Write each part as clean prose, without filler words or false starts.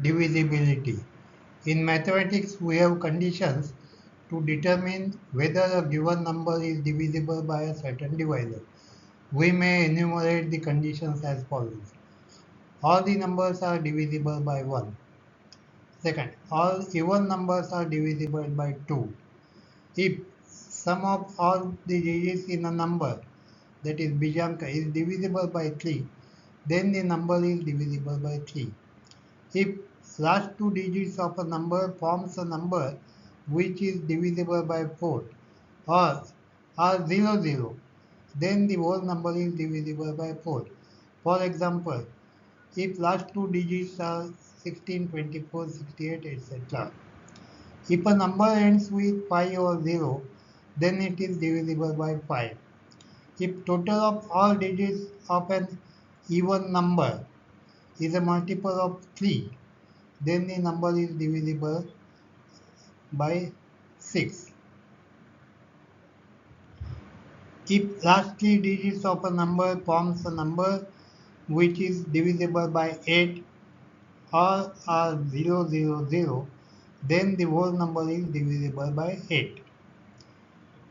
Divisibility. In mathematics, we have conditions to determine whether a given number is divisible by a certain divisor. We may enumerate the conditions as follows. All the numbers are divisible by 1. Second, all even numbers are divisible by 2. If sum of all the digits in a number, that is Bijanka, is divisible by 3, then the number is divisible by 3. If last two digits of a number forms a number which is divisible by 4 or are 0, then the whole number is divisible by 4. For example, if last two digits are 16, 24, 68, etc. If a number ends with 5 or 0, then it is divisible by 5. If total of all digits of an even number is a multiple of 3, then the number is divisible by 6. If last three digits of a number forms a number which is divisible by 8 or are 0, then the whole number is divisible by 8.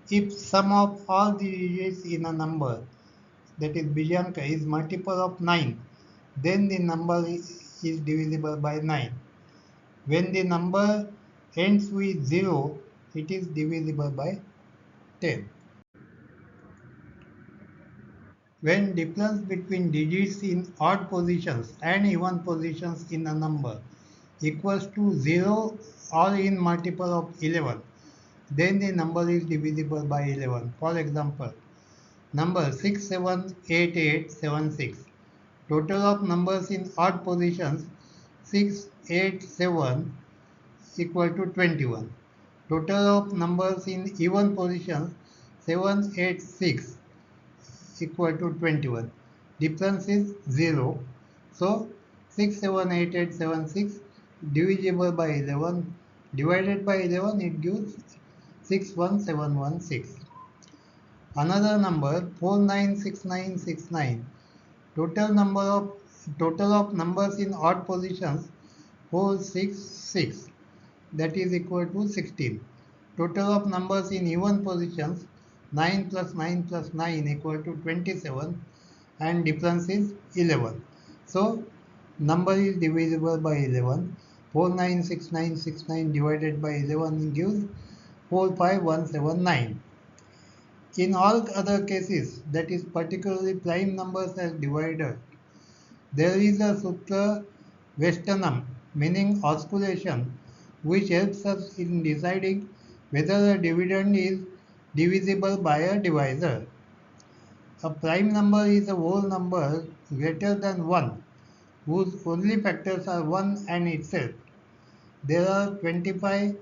If sum of all the digits in a number, that is Bijanka, is multiple of 9, then the number is divisible by 9. When the number ends with 0, it is divisible by 10. When difference between digits in odd positions and even positions in a number equals to 0 or in multiple of 11, then the number is divisible by 11. For example, number 678876. Total of numbers in odd positions 687 equal to 21. Total of numbers in even positions 786 equal to 21. Difference is 0. So 678876 divisible by 11 divided by 11, it gives 61716. Another number 496969. Total of numbers in odd positions 466, that is equal to 16. Total of numbers in even positions 9 plus 9 plus 9 equal to 27, and difference is 11. So number is divisible by 11. 496969 divided by 11 gives 45179. In all other cases, that is particularly prime numbers as divisor, there is a sutra Vestanam, meaning osculation, which helps us in deciding whether a dividend is divisible by a divisor. A prime number is a whole number greater than 1, whose only factors are 1 and itself. There are 25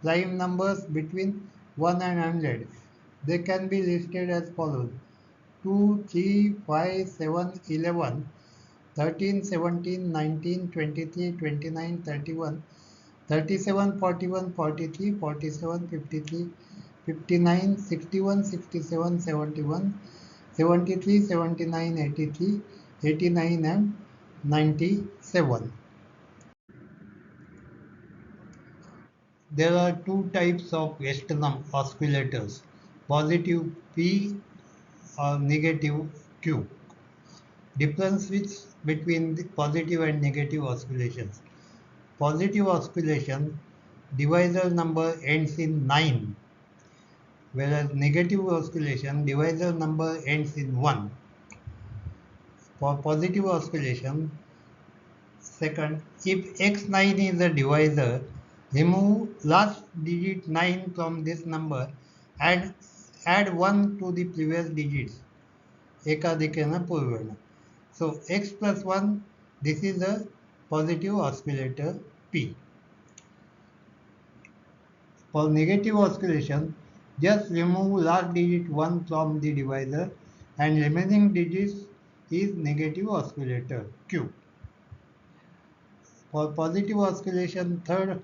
prime numbers between 1 and 100. They can be listed as follows: 2, 3, 5, 7, 11, 13, 17, 19, 23, 29, 31, 37, 41, 43, 47, 53, 59, 61, 67, 71, 73, 79, 83, 89 and 97. There are two types of Westernom oscillators, positive P or negative Q. Difference between the positive and negative oscillations. Positive oscillation, divisor number ends in 9, whereas negative oscillation, divisor number ends in 1. For positive oscillation, second, if x9 is a divisor, remove last digit 9 from this number and add 1 to the previous digits. Ekadikena Purvana. So x plus 1, this is a positive oscillator P. For negative oscillation, just remove last digit 1 from the divisor and remaining digits is negative oscillator Q. For positive oscillation, third,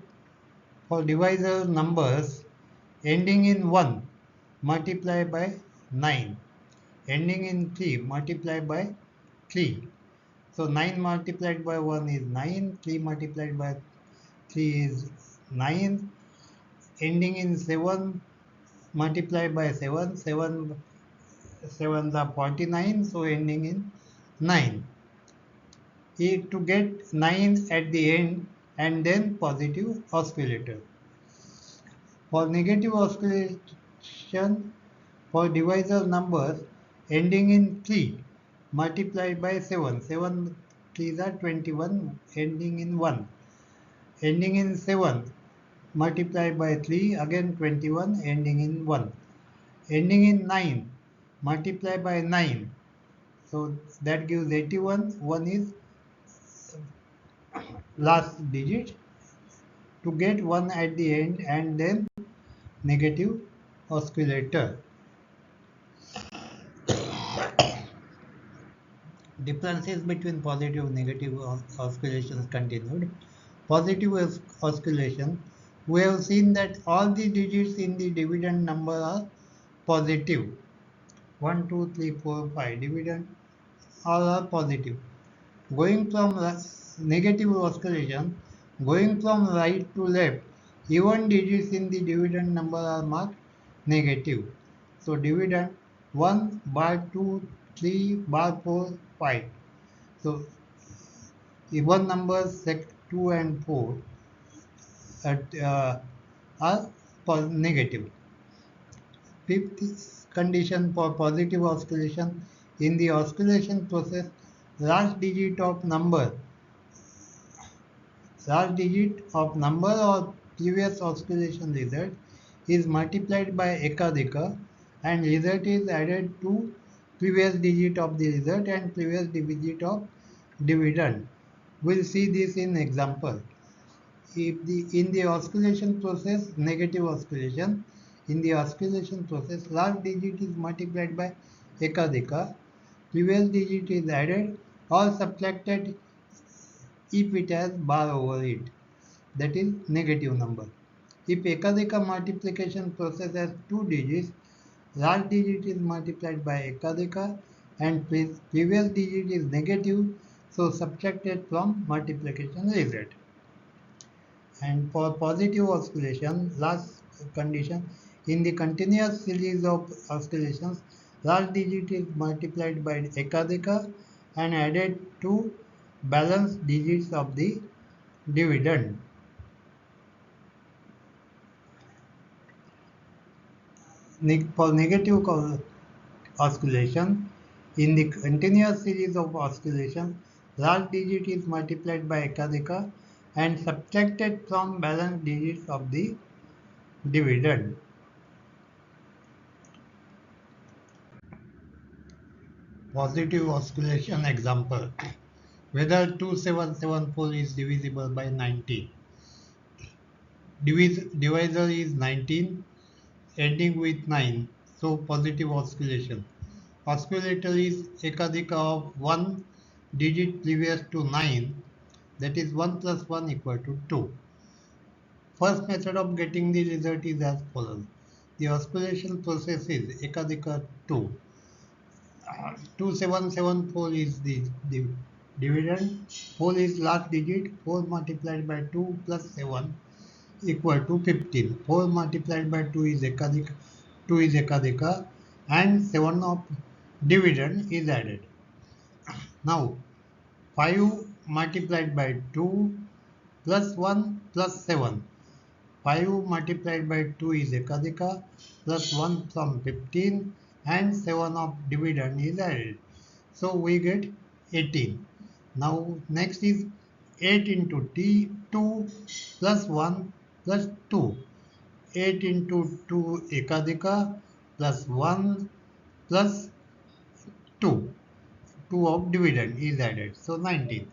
for divisor numbers ending in 1, multiply by 9. Ending in 3, multiply by 3. So 9 multiplied by 1 is 9, 3 multiplied by 3 is 9, ending in 7 multiplied by 7, 7 are 49, so ending in 9. To get 9 at the end and then positive oscillator. For negative oscillation, for divisor numbers ending in 3 multiplied by 7, 7 3s are 21, ending in 1. Ending in 7 multiplied by 3, again 21, ending in 1. Ending in 9 multiplied by 9, so that gives 81. 1 is last digit. To get 1 at the end and then negative oscillator. Differences between positive and negative oscillations continued. Positive oscillation, we have seen that all the digits in the dividend number are positive. 1, 2, 3, 4, 5. Dividend all are positive. Going from negative oscillation, going from right to left, even digits in the dividend number are marked negative. So dividend 1 bar 2, 3 bar 4, 5. So even numbers 2 and 4 are negative. Fifth condition for positive oscillation, in the oscillation process, last digit of number or previous oscillation result is multiplied by ekadika and result is added to previous digit of the result and previous digit of dividend. We'll see this in example. In the oscillation process, negative oscillation, in the oscillation process, last digit is multiplied by ekadika, previous digit is added or subtracted if it has bar over it, that is negative number. If ekadika multiplication process has two digits, last digit is multiplied by ekadika and previous digit is negative, so subtracted from multiplication result. And for positive oscillation, last condition, in the continuous series of oscillations, last digit is multiplied by ekadika and added to balanced digits of the dividend. For negative oscillation, in the continuous series of oscillations, last digit is multiplied by ekadika and subtracted from balanced digits of the dividend. Positive oscillation example. Whether 2774 is divisible by 19. Divisor is 19, ending with 9, so positive oscillation. Oscillator is ekadika of 1 digit previous to 9, that is 1 plus 1 equal to 2. First method of getting the result is as follows. The oscillation process is ekadika 2. 2774 is the dividend. 4 is last digit. 4 multiplied by 2 plus 7 equal to 15. 4 multiplied by 2 is ekadika. 2 is ekadika and 7 of dividend is added. Now 5 multiplied by 2 plus 1 plus 7. 5 multiplied by 2 is ekadika plus 1 from 15 and 7 of dividend is added. So we get 18. Now next is 8 into 2 plus 1 plus 2. 8 into 2 ekadika plus 1 plus 2. 2 of dividend is added. So 19.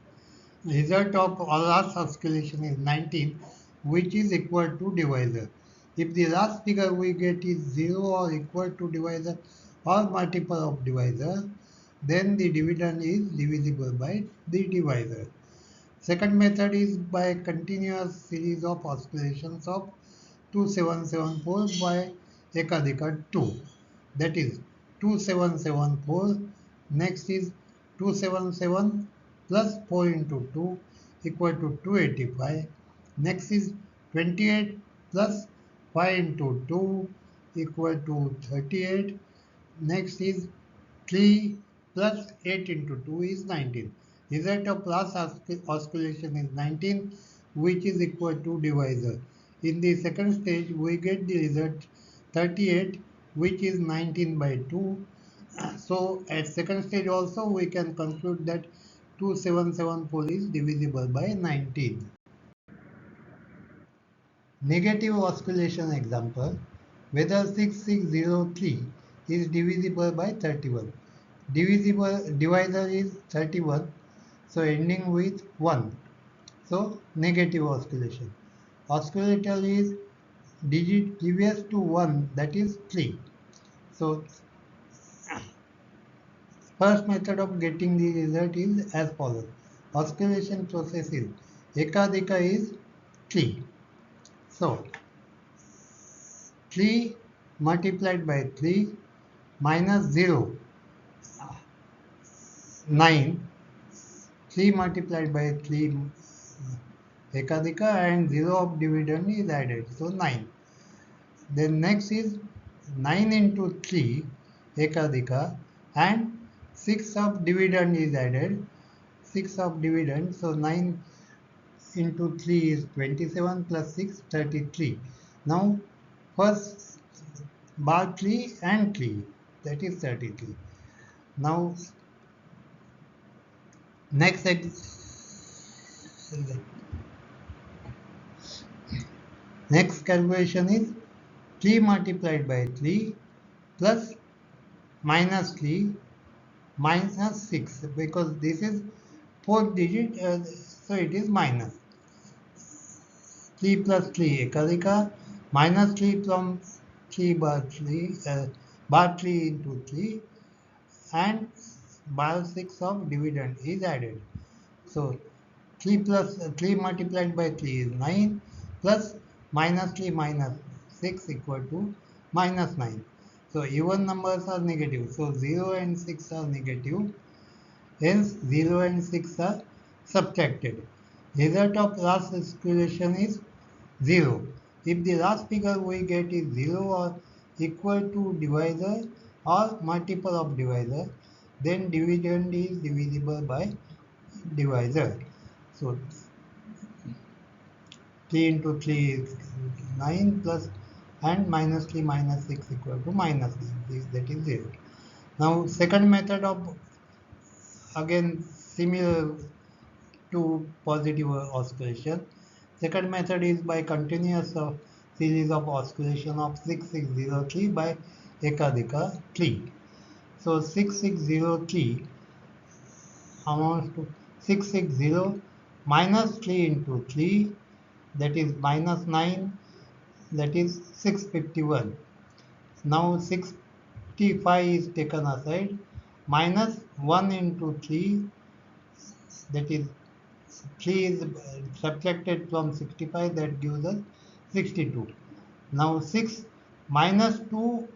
Result of last oscillation is 19, which is equal to divisor. If the last figure we get is 0 or equal to divisor or multiple of divisor, then the dividend is divisible by the divisor. Second method is by continuous series of oscillations of 2774 by ekadika 2. That is 2774. Next is 277 plus 4 into 2 equal to 285. Next is 28 plus 5 into 2 equal to 38. Next is 3 plus 8 into 2 is 19. Result of last oscillation is 19, which is equal to divisor. In the second stage, we get the result 38, which is 19 by 2. So at second stage also, we can conclude that 2774 is divisible by 19. Negative oscillation example, whether 6603 is divisible by 31. Divisor is 31, so ending with 1. So negative oscillation. Oscillator is digit previous to 1, that is 3. So first method of getting the result is as follows. Oscillation process is Ekadika is 3. So 3 multiplied by 3 minus 0, 9. 3 multiplied by 3 Ekadika and 0 of dividend is added. So 9. Then next is 9 into 3 Ekadika and 6 of dividend is added. 6 of dividend. So 9 into 3 is 27 plus 6 33. Now first bar 3 and 3, that is 33. Now next calculation is 3 multiplied by 3 plus minus 3 minus 6, because this is fourth digit, so it is minus 3 plus 3 Ekadika minus 3 from 3 bar 3 into 3 and bar 6 of dividend is added. So 3 plus 3 multiplied by 3 is 9 plus minus 3 minus 6 equal to minus 9. So even numbers are negative. So 0 and 6 are negative. Hence 0 and 6 are subtracted. Result of last equation is 0. If the last figure we get is 0 or equal to divisor or multiple of divisor, then dividend is divisible by divisor. So 3 into 3 is 9 plus and minus 3 minus 6 equal to minus 9. That is 0. Now second method of, again similar to positive oscillation. Second method is by continuous series of oscillation of 6603 by Ekadika 3. So 6603 amounts to 660 minus 3 into 3, that is minus 9, that is 651. Now 65 is taken aside, minus 1 into 3, that is 3 is subtracted from 65, that gives us 62. Now 6 minus 2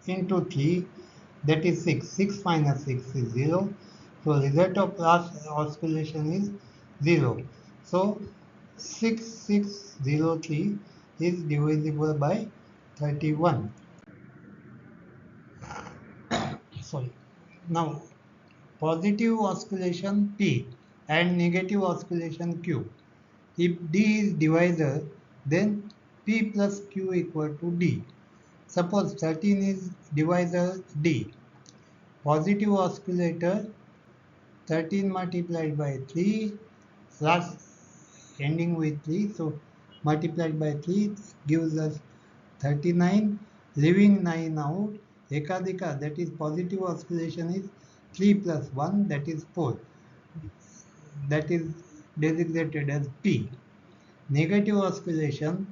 into 3, that is 6. 6 minus 6 is 0. So result of last oscillation is 0. So 6603 is divisible by 31. Sorry. Now positive oscillation P and negative oscillation Q. If D is divisor, then P plus Q equal to D. Suppose 13 is divisor D. Positive oscillator 13 multiplied by 3 plus ending with 3. So multiplied by 3 gives us 39. Leaving 9 out, Ekadika, that is positive oscillation, is 3 plus 1, that is 4. That is designated as P. Negative oscillation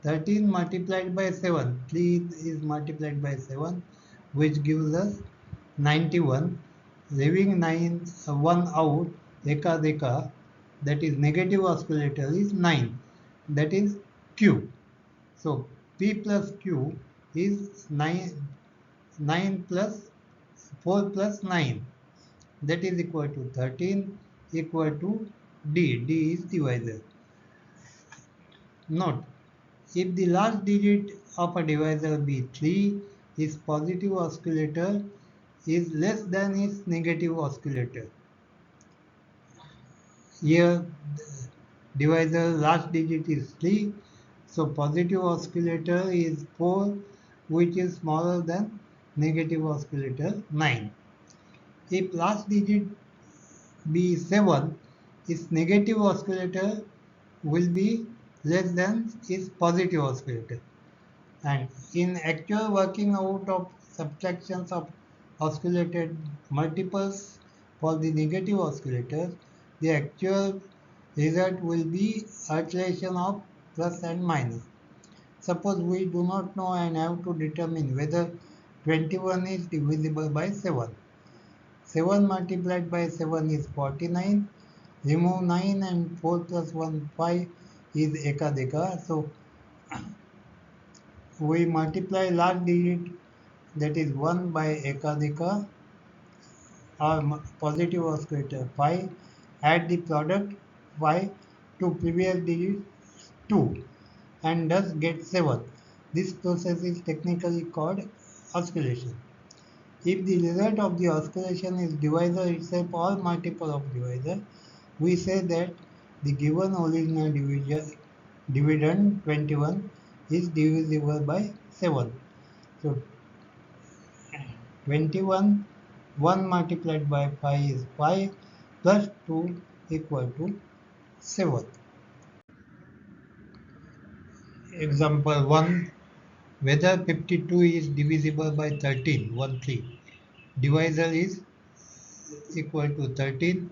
13 multiplied by 7. 3 is multiplied by 7, which gives us 91. Leaving 1 out, Ekadika, that is negative oscillator, is 9. That is Q. So P plus Q is 9 plus 4 plus 9. that is equal to 13 equal to D. D is divisor. Note, if the last digit of a divisor be 3, its positive oscillator is less than its negative oscillator. Here, divisor last digit is 3, so positive oscillator is 4, which is smaller than negative oscillator 9. If last digit be 7, its negative oscillator will be less than its positive oscillator. And in actual working out of subtractions of oscillated multiples for the negative oscillator, the actual result will be alternation of plus and minus. Suppose we do not know and have to determine whether 21 is divisible by 7. 7 multiplied by 7 is 49. Remove 9 and 4 plus 1, 5 is ekadeka. So we multiply last digit, that is 1, by ekadeka or positive oscillator 5. Add the product 5 to previous digit 2 and thus get 7. This process is technically called oscillation. If the result of the oscillation is divisor itself or multiple of divisor, we say that the given original dividend 21 is divisible by 7. So 21, 1 multiplied by 5 is 5 plus 2 equal to 7. Example 1. Whether 52 is divisible by 13, 1, 3. Divisor is equal to 13.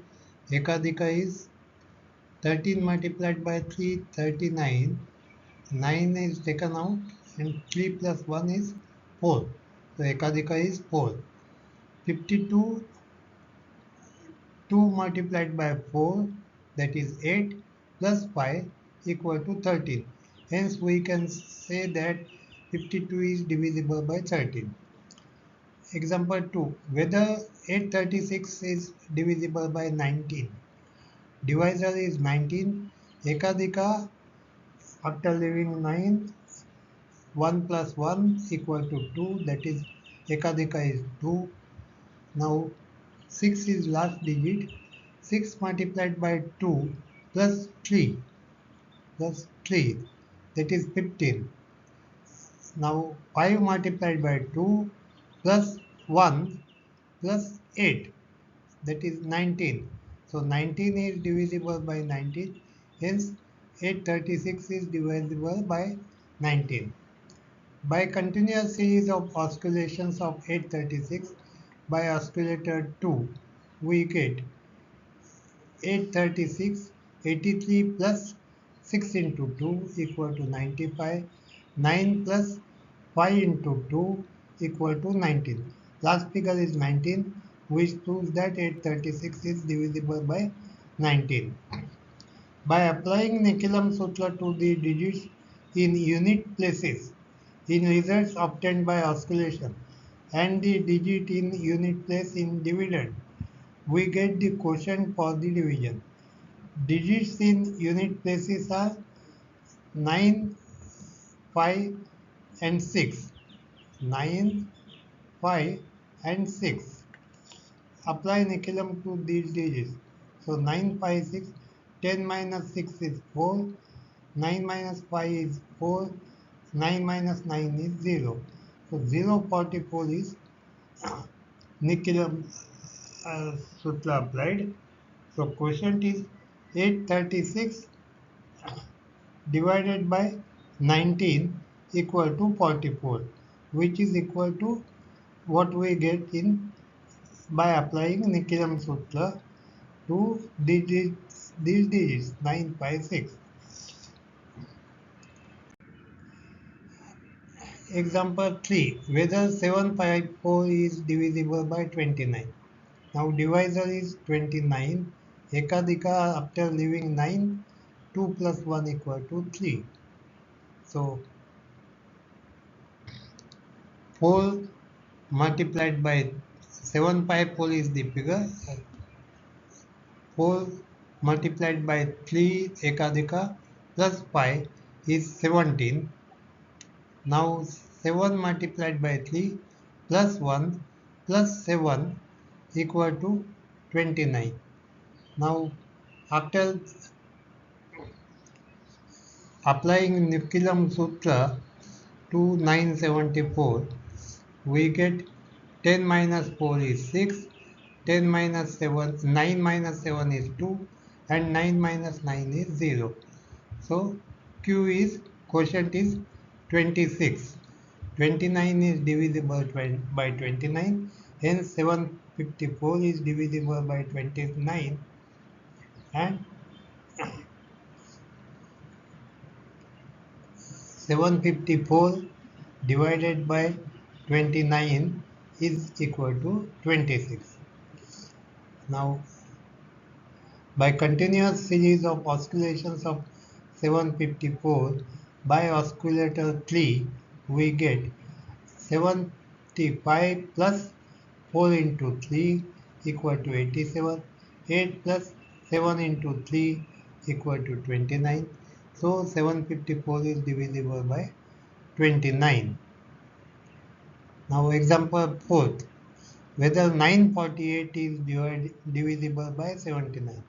Ekadika is 13 multiplied by 3, 39. 9 is taken out and 3 plus 1 is 4. So ekadika is 4. 52, 2 multiplied by 4, that is 8, plus 5 equal to 13. Hence we can say that 52 is divisible by 13. Example 2. Whether 836 is divisible by 19. Divisor is 19. Ekadika, after leaving 9, 1 plus 1 equal to 2, that is ekadika is 2. Now 6 is last digit. 6 multiplied by 2 plus 3, that is 15. Now 5 multiplied by 2 plus 1 plus 8, that is 19. So 19 is divisible by 19. Hence 836 is divisible by 19. By continuous series of oscillations of 836 by oscillator 2, we get 836, 83 plus 6 into 2 equal to 95, 9 plus 5 into 2 equal to 19. Last figure is 19, which proves that 836 is divisible by 19. By applying Nikilam Sutra to the digits in unit places, in results obtained by oscillation, and the digit in unit place in dividend, we get the quotient for the division. Digits in unit places are 9, 5 and 6. 9, 5 and 6. Apply Nikilam to these digits. So 9, 5, 6. 10 minus 6 is 4. 9 minus 5 is 4. 9 minus 9 is 0. So 0, 44 is Nikilam Sutra applied. So quotient is 836 divided by 19 equal to 44, which is equal to what we get in by applying Nikilam Sutra to these digits 9, 5, 6. Example 3. Whether 754 is divisible by 29. Now divisor is 29. Ekadika, after leaving 9, 2 plus 1 equal to 3. So 4 multiplied by 7 pi pole is the figure. 4 multiplied by 3 ekadika plus pi is 17. Now 7 multiplied by 3 plus 1 plus 7 equal to 29. Now after applying Nikilam Sutra to 974, we get 10 minus 4 is 6, 10 minus 7, 9 minus 7 is 2, and 9 minus 9 is 0. So Q is, quotient is 26. 29 is divisible by 29, hence 754 is divisible by 29, and 754 divided by 29 is equal to 26. Now, by continuous series of oscillations of 754 by oscillator 3, we get 75 plus 4 into 3 equal to 87, 8 plus 7 into 3 equal to 29. So 754 is divisible by 29. Now example 4th, whether 948 is divisible by 79.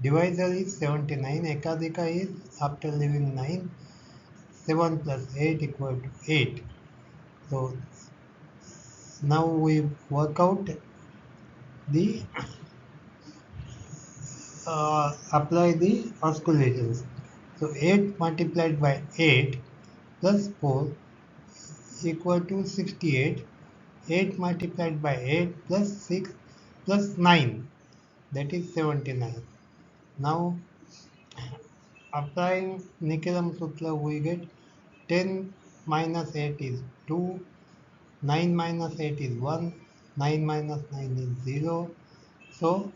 Divisor is 79, ekadika is after leaving 9, 7 plus 8 equal to 8. So now we work out the apply the oscillations. So 8 multiplied by 8 plus 4 equal to 68. 8 multiplied by 8 plus 6 plus 9, that is 79. Now applying Nikilam Sutra, we get 10 minus 8 is 2, 9 minus 8 is 1, 9 minus 9 is 0. So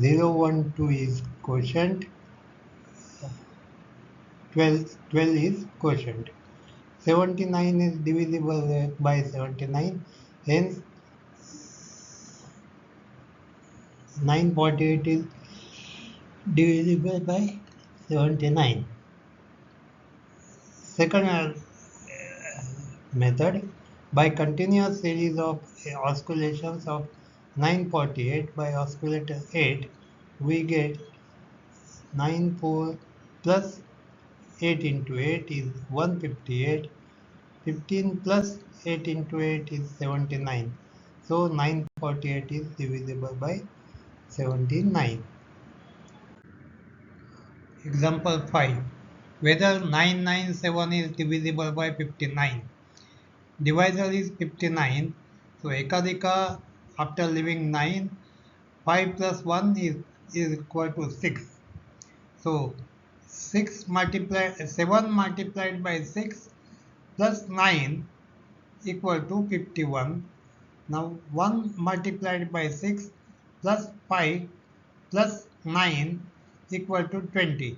0, 1, 2 is quotient, 12 is quotient. 79 is divisible by 79, hence 948 is divisible by 79. Second method, by continuous series of oscillations of 948 by oscillator 8, we get 94 plus 8 into 8 is 158, 15 plus 8 into 8 is 79. So 948 is divisible by 79. Example 5. Whether 997 is divisible by 59. Divisor is 59. So ekadika after leaving 9, 5 plus 1 is equal to 6. So 7 multiplied by 6 plus 9 equal to 51. Now 1 multiplied by 6 plus 5 plus 9 equal to 20.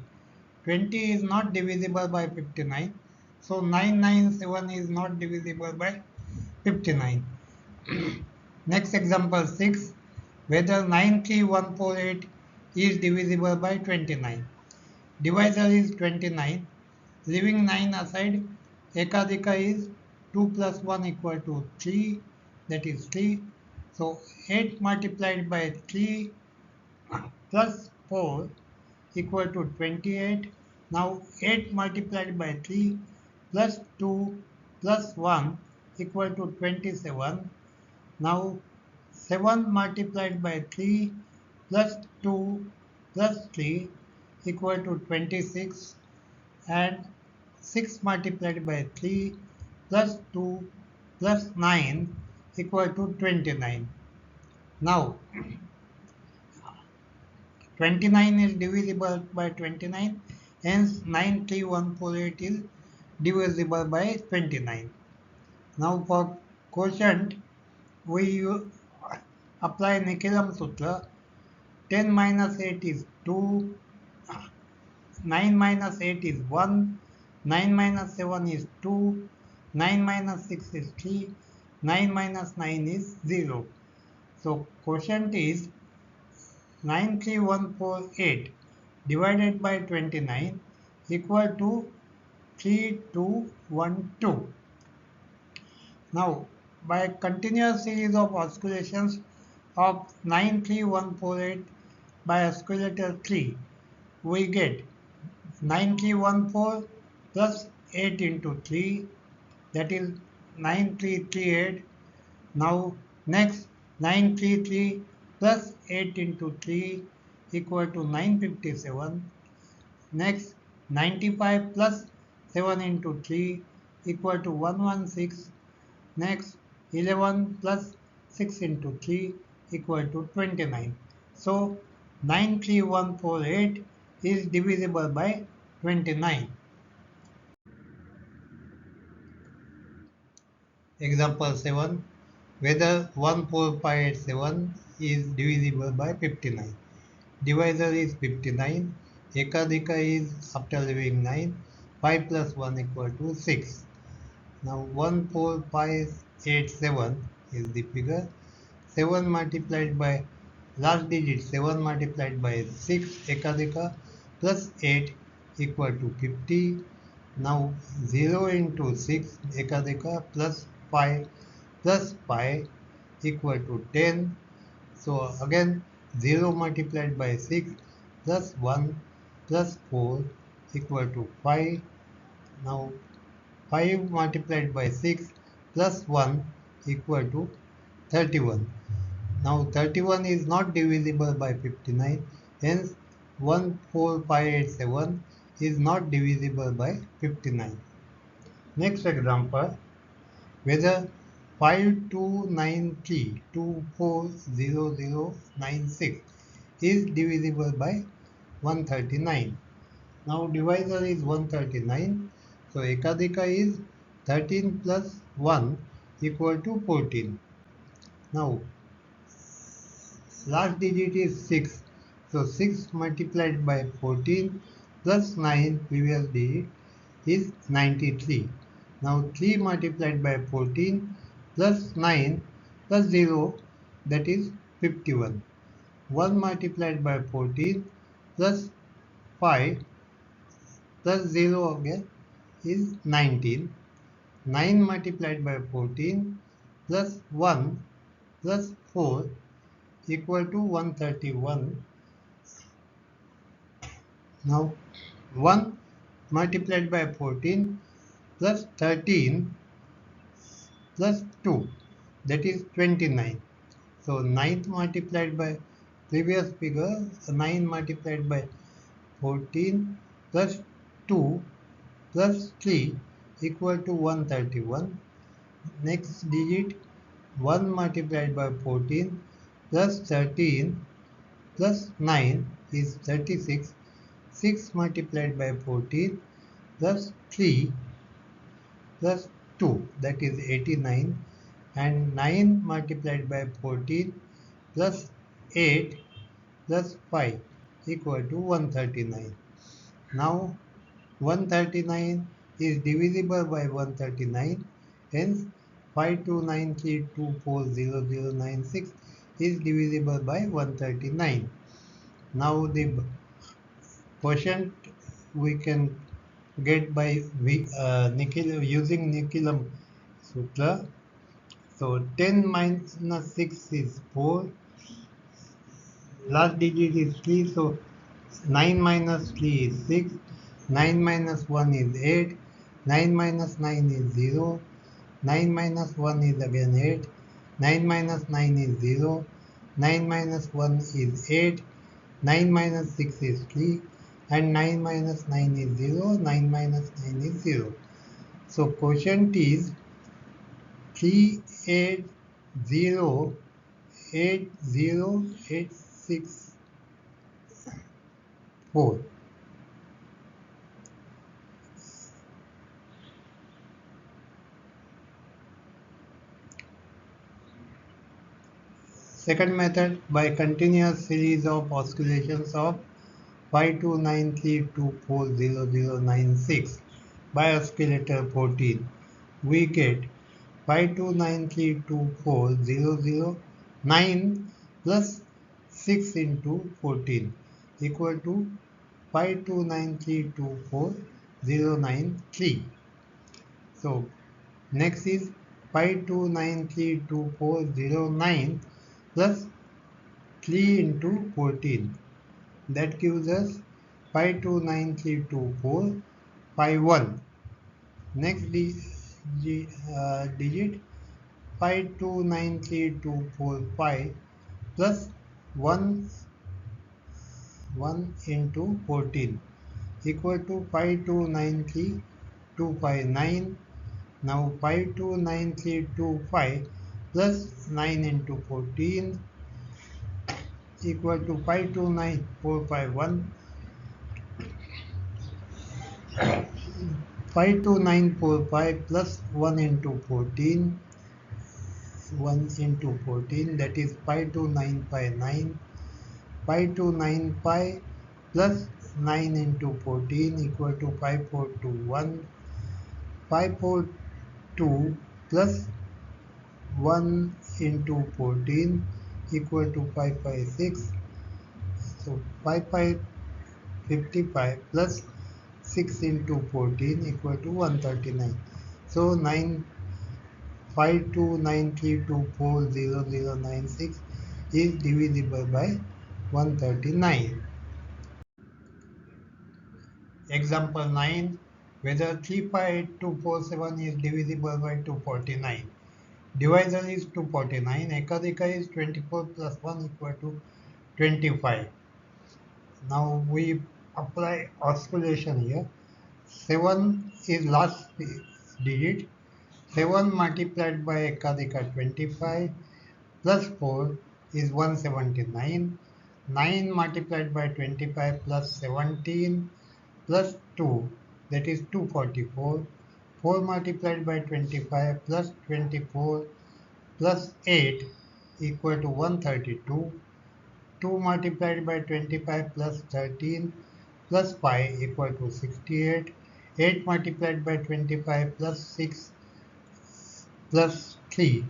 20 is not divisible by 59. So 997 is not divisible by 59. Next example 6. Whether 93148 is divisible by 29. Divisor is 29. Leaving 9 aside, ekadika is 2 plus 1 equal to 3, that is 3. So 8 multiplied by 3 plus 4 equal to 28. Now 8 multiplied by 3 plus 2 plus 1 equal to 27. Now 7 multiplied by 3 plus 2 plus 3 equal to 26, and 6 multiplied by 3 plus 2 plus 9 equal to 29. Now 29 is divisible by 29, hence 93148 is divisible by 29. Now for quotient, we apply Nikilam Sutra. 10 minus 8 is 2, 9 minus 8 is 1, 9 minus 7 is 2, 9 minus 6 is 3, 9 minus 9 is 0. So quotient is 93148 divided by 29 equal to 3212. Now, by a continuous series of oscillations of 93148 by oscillator 3, we get 9314 plus 8 into 3, that is 9338. Now next 933 plus 8 into 3 equal to 957. Next 95 plus 7 into 3 equal to 116. Next 11 plus 6 into 3 equal to 29. So 93148 is divisible by 29. Example 7. Whether 14587 is divisible by 59. Divisor is 59. Ekadika is after leaving 9. 5 plus 1 equal to 6. Now 14587 is the figure. 7 multiplied by last digit 7 multiplied by 6 ekadika plus 8 equal to 50. Now 0 into 6 ekadika plus 5 plus 5 equal to 10. So again 0 multiplied by 6 plus 1 plus 4 equal to 5. Now 5 multiplied by 6 plus 1 equal to 31. Now 31 is not divisible by 59, hence 14587 is not divisible by 59. Next example, whether 5293240096 is divisible by 139. Now divisor is 139, so ekadika is 13 plus 1 equal to 14. Now last digit is 6. So 6 multiplied by 14 plus 9 previous digit is 93. Now 3 multiplied by 14 plus 9 plus 0, that is 51. 1 multiplied by 14 plus 5 plus 0 again is 19. 9 multiplied by 14 plus 1 plus 4 equal to 131. Now 1 multiplied by 14 plus 13 plus 2, that is 29. So 9 multiplied by previous figure, 9 multiplied by 14 plus 2 plus 3 equal to 131. Next digit 1 multiplied by 14 plus 13 plus 9 is 36. 6 multiplied by 14 plus 3 plus 2, that is 89, and 9 multiplied by 14 plus 8 plus 5 equal to 139. Now 139 is divisible by 139, hence 5293240096 is divisible by 139. Now the quotient we can get by using Nikilam Sutra. So 10 minus 6 is 4. Last digit is 3. So 9 minus 3 is 6. 9 minus 1 is 8. 9 minus 9 is 0. 9 minus 1 is again 8. 9 minus 9 is 0. 9 minus 1 is 8. 9 minus 6 is 3. And 9 minus 9 is 0. 9 minus 9 is 0. So quotient is 3808086. Second method, by continuous series of oscillations of 5293240096 by oscillator 14, we get 529324009 plus 6 into 14 equal to 529324093. So next is 529324009 plus 3 into 14. That gives us 5293241. Next digit 5293245 plus 1 1 into 14 equal to 5293259. Now 5293225 plus 9 into 14 equal to 529451. 52945 plus 1 into 14, 1 into 14, that is 52959. 5295 plus 9 into 14 equal to 5421. 542 plus 1 into 14 equal to 556. So 5555 plus 6 into 14 equal to 139. So 95293240096 is divisible by 139. Example 9. Whether 358247 is divisible by 249. Divisor is 249. Ekadika is 24 plus 1 equal to 25. Now we apply oscillation here. 7 is last digit. 7 multiplied by Ekadika 25 plus 4 is 179. 9 multiplied by 25 plus 17 plus 2, that is 244. 4 multiplied by 25 plus 24 plus 8 equal to 132. 2 multiplied by 25 plus 13 plus 5 equal to 68. 8 multiplied by 25 plus 6 plus 3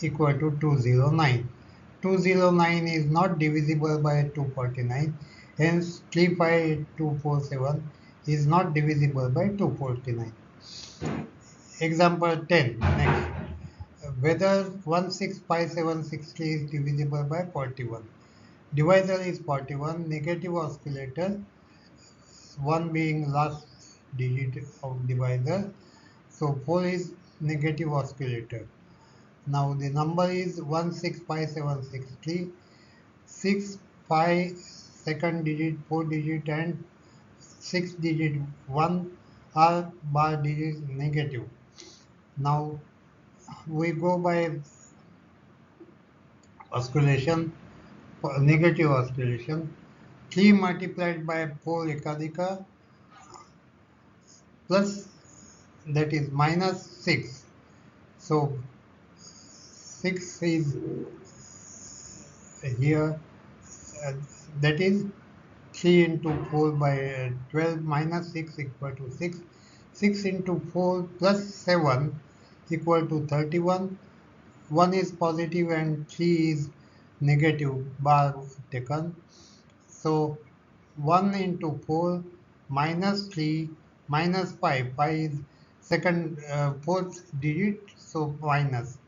equal to 209. 209 is not divisible by 249, hence 358247 is not divisible by 249. Example 10. Next. Whether 165763 is divisible by 41. Divisor is 41, negative oscillator, 1 being last digit of divisor. So 4 is negative oscillator. Now the number is 165763. 6, 5, second digit, 4 digit and 6 digit 1 are bar digits negative. Now we go by oscillation, negative oscillation. 3 multiplied by 4 ekadika plus, that is minus 6. So 6 is here, uh, that is 3 into 4 by 12 minus 6 equal to 6. 6 into 4 plus 7 equal to 31. 1 is positive and 3 is negative, bar taken. So 1 into 4 minus 3 minus 5. 5 is second, fourth digit, so minus.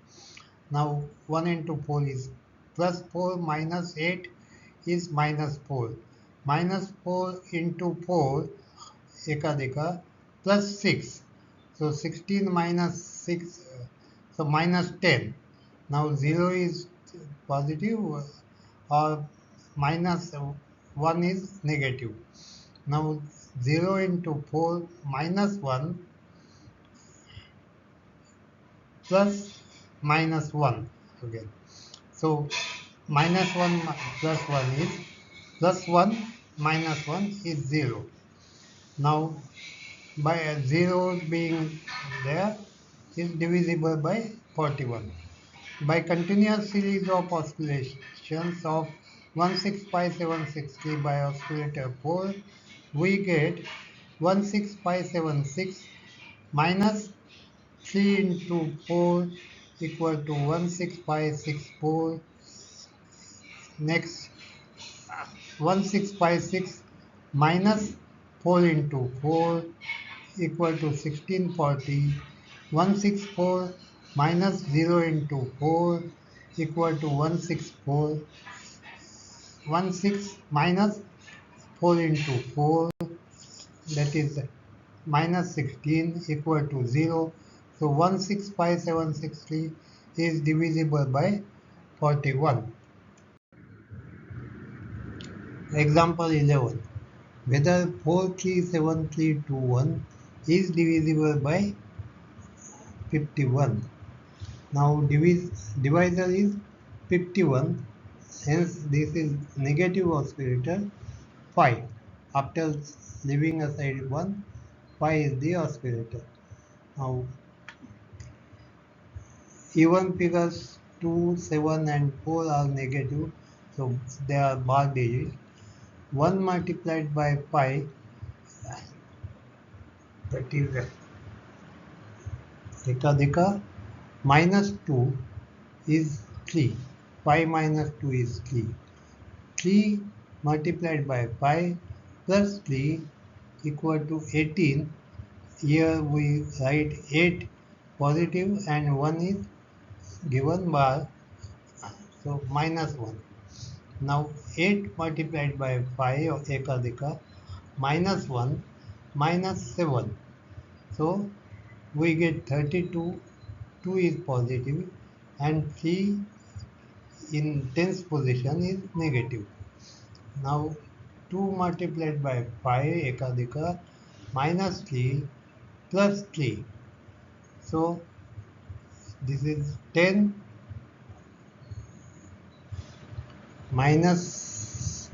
Now 1 into 4 is plus 4 minus 8 is minus 4. Minus 4 into 4 ekadika plus 6. So 16 minus 6, so minus 10. Now 0 is positive or minus 1 is negative. Now 0 into 4 minus 1 plus minus 1 again. So minus 1 plus 1 is plus 1 minus 1 is 0. Now by 0 being there is divisible by 41. By continuous series of oscillations of 165763 by oscillator 4, we get 16576 minus 3 into 4 equal to 16564. Next, 1656 minus 4 into 4 equal to 1640. 164 minus 0 into 4 equal to 164. 16 minus 4 into 4, that is minus 16, equal to 0. So 165763 is divisible by 41. Example 11. Whether 437321 is divisible by 51. Now divisor is 51, hence this is negative oscillator 5. After leaving aside 1, 5 is the oscillator. Now even figures 2, 7 and 4 are negative, so they are bar digits. 1 multiplied by 5, that is dekadeka, minus 2 is 3. 5 minus 2 is 3. 3 multiplied by 5 plus 3 equal to 18. Here we write 8 positive and 1 is given bar, so minus 1. Now 8 multiplied by 5 of ekadika minus 1 minus 7. So we get 32. 2 is positive and 3 in tens position is negative. Now 2 multiplied by 5 ekadika minus 3 plus 3. So this is 10 minus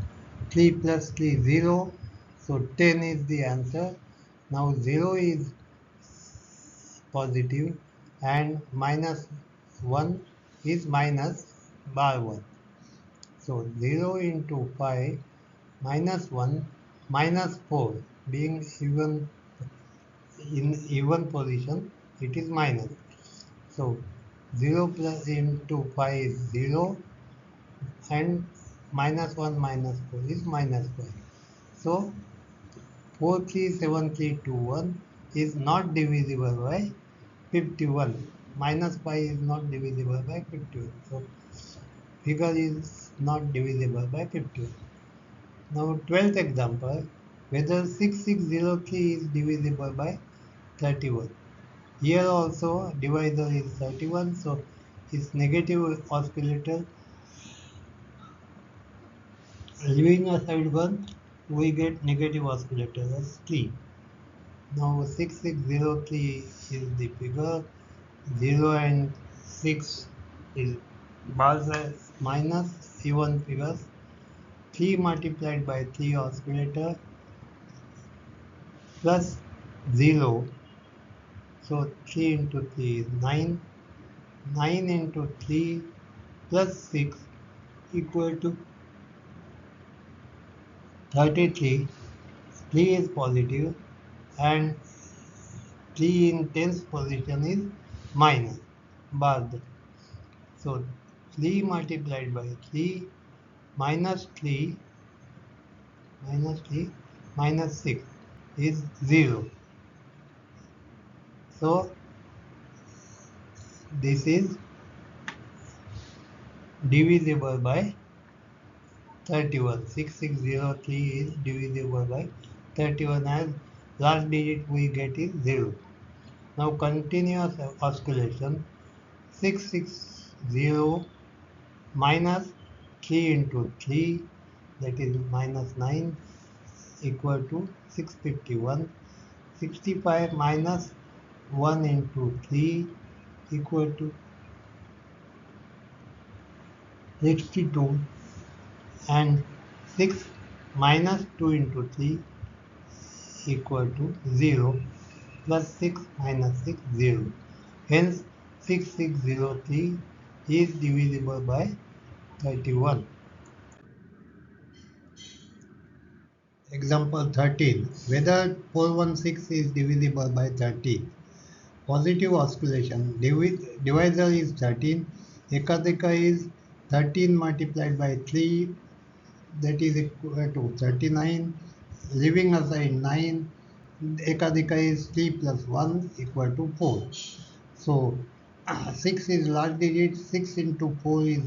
3 plus 3, 0. So 10 is the answer. Now 0 is positive and minus 1 is minus bar 1. So 0 into 5 minus 1 minus 4, being even in even position, it is minus. So 0 plus into 5 is 0 and minus 1 minus 4 is minus 5. So 437321 is not divisible by 51. Minus 5 is not divisible by 51. So figure is not divisible by 51. Now 12th example, whether 6603 is divisible by 31. Here also divisor is 31, so its negative oscillator. Leaving aside 1, we get negative oscillator as 3. Now 6603 is the figure, 0 and 6 is bars as minus even figures. 3 multiplied by 3 oscillator plus 0. So 3 into 3 is 9. 9 into 3 plus 6 equal to 33. 3 is positive and 3 in tens position is minus bar. So 3 multiplied by 3 minus 3 minus 6 is 0. So this is divisible by 31. 6603 is divisible by 31, as last digit we get is 0. Now continuous oscillation, 660 minus 3 into 3, that is minus 9, equal to 651. 65 minus 1 into 3 equal to 62, and 6 minus 2 into 3 equal to 0, plus 6 minus 6, 0. Hence 6603 is divisible by 31. Example 13. Whether 416 is divisible by 13. positive oscillation. Divisor is 13. Ekadika is 13 multiplied by 3, that is equal to 39. Leaving aside 9, Ekadika is 3 plus 1 equal to 4. So 6 is large digit, 6 into 4 is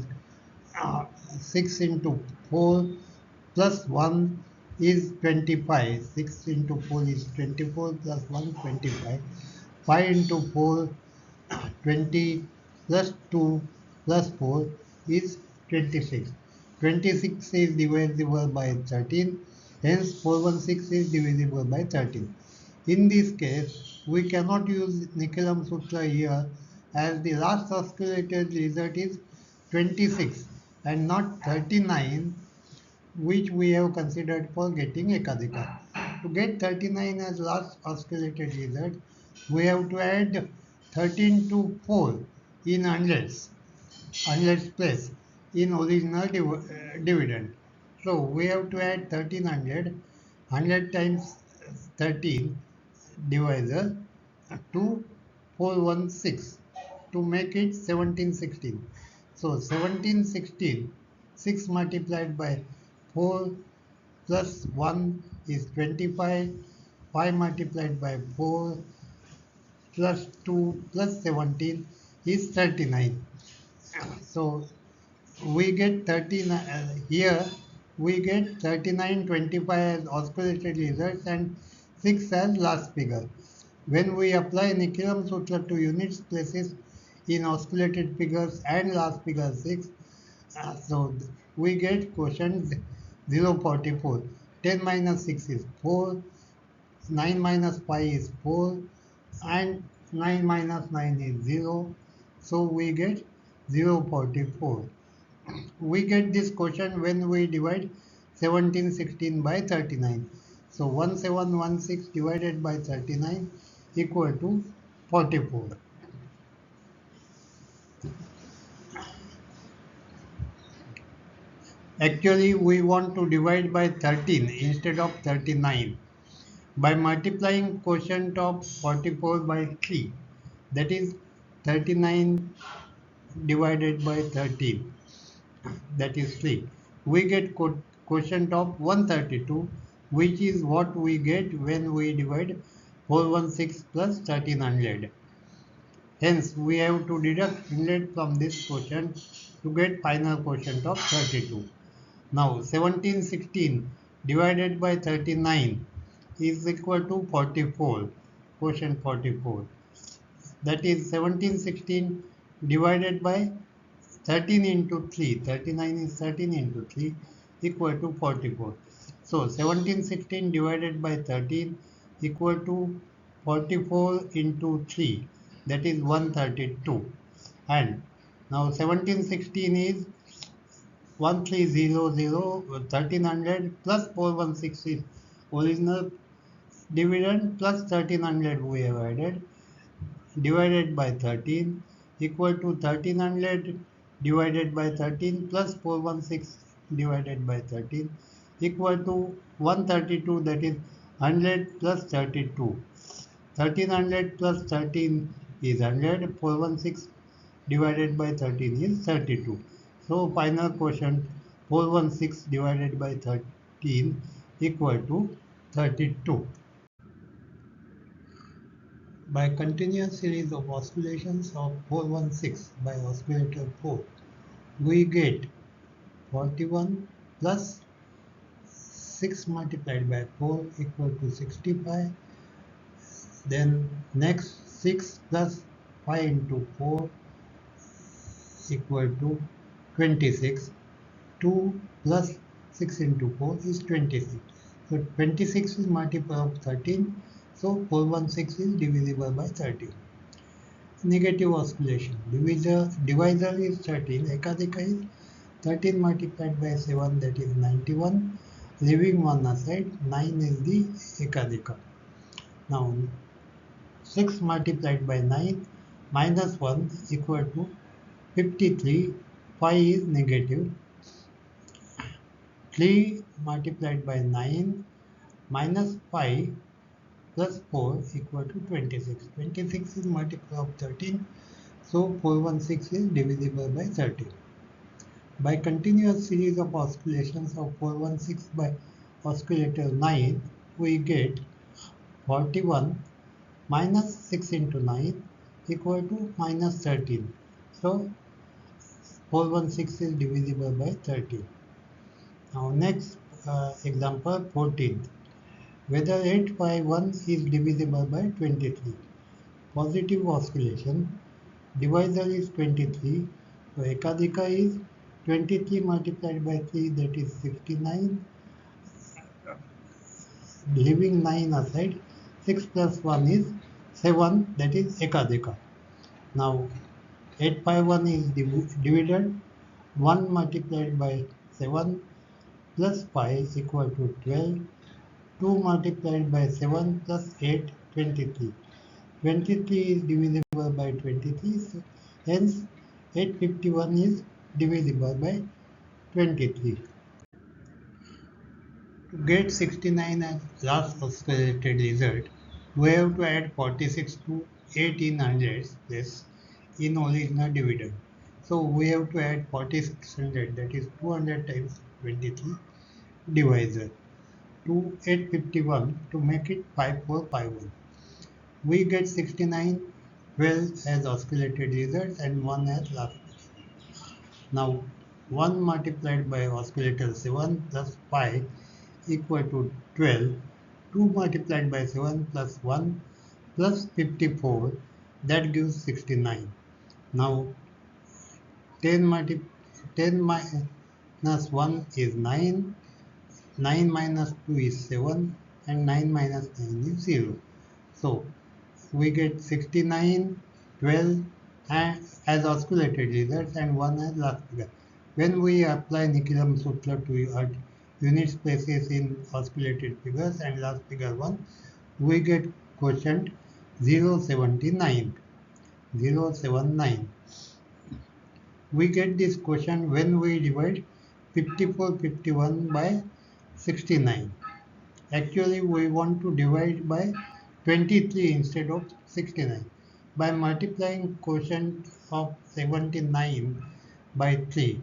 6 into 4 plus 1 is 25. 6 into 4 is 24 plus 1 25. 5 into 4 20 plus 2 plus 4 is 26. 26 is divisible by 13, hence 416 is divisible by 13. In this case, we cannot use Nicolam Sutra here as the last oscillated result is 26 and not 39, which we have considered for getting Ekadika. To get 39 as last oscillated result, we have to add 13 to 4 in hundreds place in original dividend. So we have to add 1300, 100 times 13 divisor to 416 to make it 1716. So 1716, 6 multiplied by 4 plus 1 is 25, 5 multiplied by 4 plus 2 plus 17 is 39. So we get 39 here, we get 39, 25 as oscillated results and 6 as last figure. When we apply Nicolam Sutra to units places in oscillated figures and last figure 6, so we get quotient 0.44. 10 minus 6 is 4, 9 minus 5 is 4, and 9 minus 9 is 0. So we get 0.44. We get this quotient when we divide 1716 by 39. So 1716 divided by 39 equal to 44. Actually, we want to divide by 13 instead of 39 by multiplying quotient of 44 by 3, that is 39 divided by 13, that is 3. We get quotient of 132, which is what we get when we divide 416 plus 1300. Hence, we have to deduct 100 from this quotient to get final quotient of 32. Now, 1716 divided by 39 is equal to 44, quotient 44. That is 1716 divided by 13 into 3, 39 is 13 into 3 equal to 44. So 1716 divided by 13 equal to 44 into 3, that is 132. And now 1716 is 1300, 1300 plus 416 is original dividend plus 1300 we have added, divided by 13 equal to 1300 divided by 13 plus 416 divided by 13 equal to 132, that is 100 plus 32. 1300 plus 13 is 100, 416 divided by 13 is 32. So final quotient 416 divided by 13 equal to 32. By continuous series of oscillations of 416 by oscillator 4, we get 41 plus 6 multiplied by 4 equal to 65. Then next 6 plus 5 into 4 equal to 26. 2 plus 6 into 4 is 26. So 26 is multiple of 13. So 416 is divisible by 13. Negative oscillation. Divisor is 13. Ekadika is 13 multiplied by 7, that is 91. Leaving 1 aside, 9 is the Ekadika. Now 6 multiplied by 9 minus 1 equal to 53. 5 is negative. 3 multiplied by 9 minus 5 plus 4 equal to 26. 26 is multiple of 13, so 416 is divisible by 13. By continuous series of oscillations of 416 by oscillator 9, we get 41 minus 6 into 9 equal to minus 13. So 416 is divisible by 13. Now next example 14th. Whether 851 is divisible by 23. Positive oscillation. Divisor is 23. So Ekadika is 23 multiplied by 3, that is 69. Leaving 9 aside, 6 plus 1 is 7, that is Ekadika. Now 851 is divided. 1 multiplied by 7 plus 5 equal to 12. 2 multiplied by 7 plus 8, 23. 23 is divisible by 23, so hence 851 is divisible by 23. To get 69 as last oscillated result, we have to add 46 to 8 in hundreds place in original dividend. So we have to add 4600, that is 200 times 23 divisor to 851 to make it 5451. We get 69, 12 as oscillated result and 1 as last. Now 1 multiplied by oscillator 7 plus 5 equal to 12. 2 multiplied by 7 plus 1 plus 54, that gives 69. Now 10 minus 1 is 9, 9 minus 2 is 7, and 9 minus 9 is 0. So we get 69, 12 and as oscillated results and 1 as last figure. When we apply Nikilam Sutra to unit places in oscillated figures and last figure 1, we get quotient 079. 079. We get this quotient when we divide 5451 by 69. Actually, we want to divide by 23 instead of 69. By multiplying quotient of 79 by 3,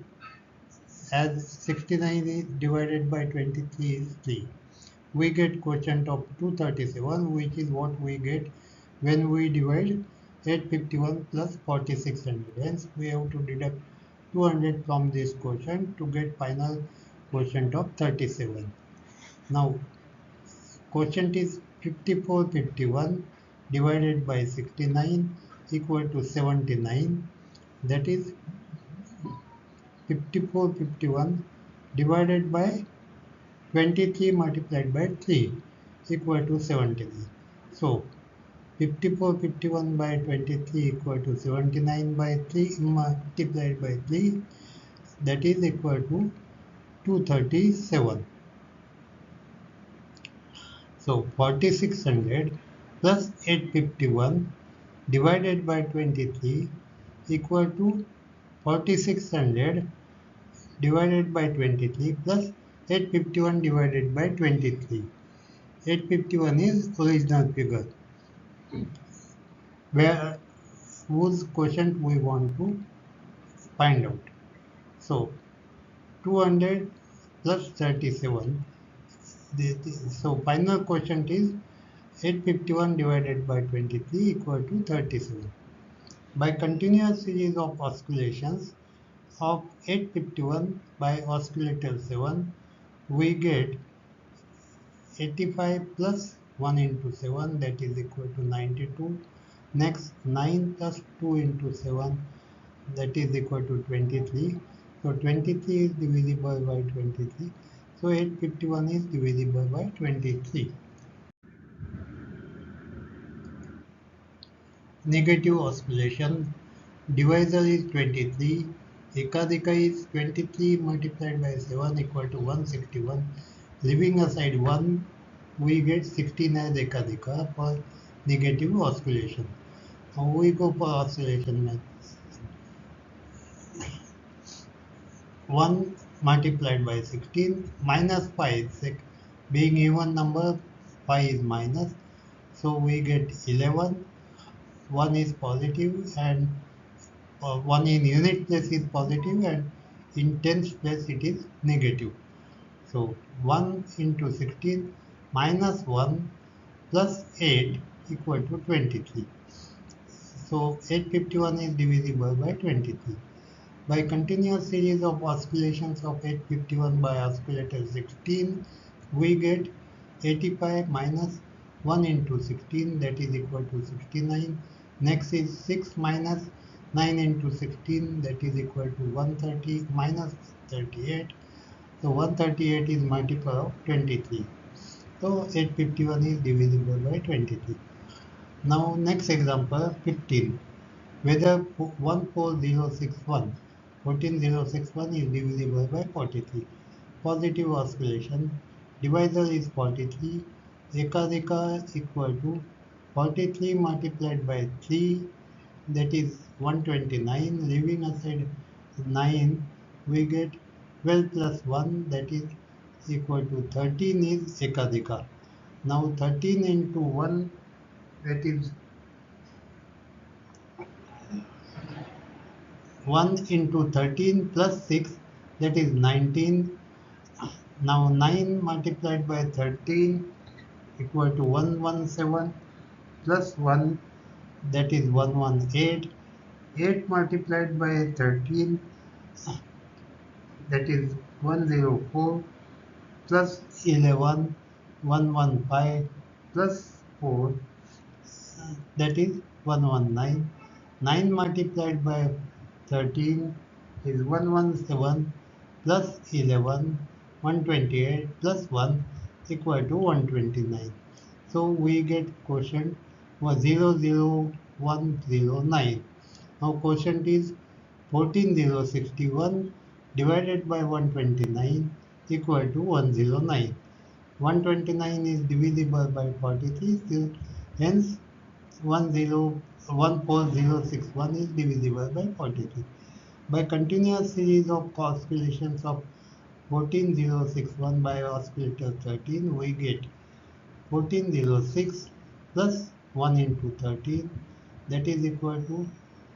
as 69 is divided by 23 is 3, we get quotient of 237, which is what we get when we divide 851 plus 4600. Hence, we have to deduct 200 from this quotient to get final quotient of 37. Now, quotient is 5451 divided by 69 equal to 79, that is 5451 divided by 23 multiplied by 3 equal to 79. So 5451 by 23 equal to 79 by 3 multiplied by 3, that is equal to 237. So 4600 plus 851 divided by 23 equal to 4600 divided by 23 plus 851 divided by 23. 851 is original figure where whose quotient we want to find out. So 200 plus 37. So final quotient is 851 divided by 23 equal to 37. By continuous series of oscillations of 851 by oscillator 7, we get 85 plus 1 into 7, that is equal to 92. Next 9 plus 2 into 7, that is equal to 23. So 23 is divisible by 23. So 851 is divisible by 23. Negative oscillation. Divisor is 23. Ekadika is 23 multiplied by 7 equal to 161. Leaving aside 1, we get 16 as Ekadika for negative oscillation. Now we go for oscillation methods. 1 multiplied by 16 minus 5, being even number, 5 is minus. So we get 11, 1 is positive and 1 in unit place is positive and in tens place it is negative. So 1 into 16 minus 1 plus 8 equal to 23. So 851 is divisible by 23. By continuous series of oscillations of 851 by oscillator 16, we get 85 minus 1 into 16, that is equal to 69. Next is 6 minus 9 into 16, that is equal to 130 minus 38. So 138 is multiple of 23. So 851 is divisible by 23. Now next example 15. Whether 14061 14061 is divisible by 43. Positive oscillation. Divisor is 43. Ekadika equal to 43 multiplied by 3, that is 129. Leaving aside 9, we get 12 plus 1, that is equal to 13 is Ekadika. Now 13 into 1, that is 1 into 13 plus 6, that is 19. Now 9 multiplied by 13 equal to 117 plus 1, that is 118. 8 multiplied by 13, that is 104 plus 11, 115 plus 4, that is 119. 9 multiplied by 13 is 117 plus 11, 128 plus 1 equal to 129. So we get quotient was 00109. Now quotient is 14061 divided by 129 equal to 109. 129 is divisible by 43, so hence 14061 is divisible by 43. By continuous series of oscillations of 14061 by oscillator 13, we get 1406 plus 1 into 13, that is equal to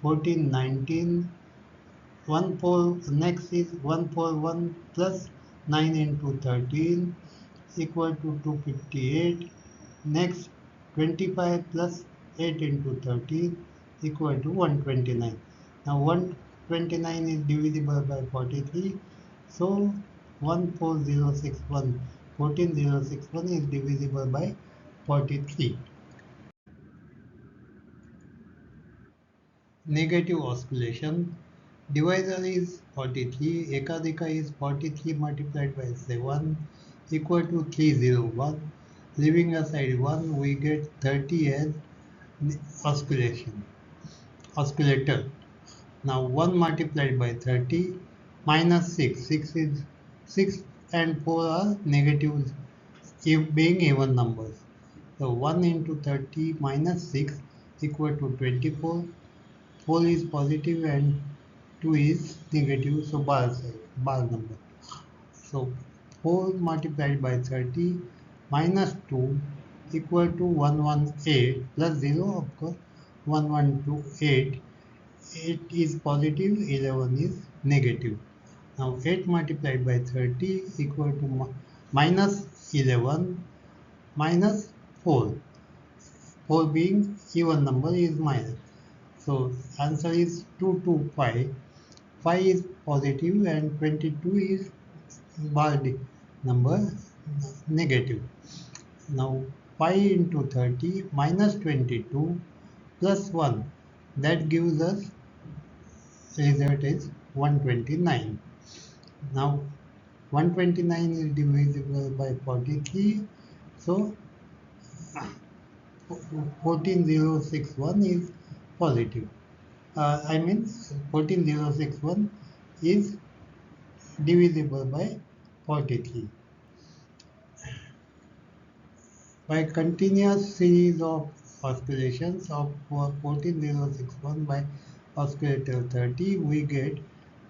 1419. 1 pole next is 141 plus 9 into 13 equal to 258. Next 25 plus 8 into 13 equal to 129. Now 129 is divisible by 43. So 14061 14061 is divisible by 43. Negative oscillation. Divisor is 43. Ekadika is 43 multiplied by 7 equal to 301. Leaving aside 1, we get 30 as oscillation. Oscillator. Now 1 multiplied by 30 minus 6. 6 is 6 and 4 are negatives if being even numbers. So 1 into 30 minus 6 equal to 24. 4 is positive and 2 is negative, so bar number. So 4 multiplied by 30 minus 2 equal to 118 plus 0, of course 1128. 8 is positive, 11 is negative. Now 8 multiplied by 30 equal to minus 11 minus 4. 4 being even number is minus. So answer is 225. 5 is positive and 22 is barred number negative. Now 5 into 30 minus 22 plus 1, that gives us result is 129. Now 129 is divisible by 43, so 14061 is positive. I mean 14061 is divisible by 43. By continuous series of oscillations of 14061 by oscillator 30, we get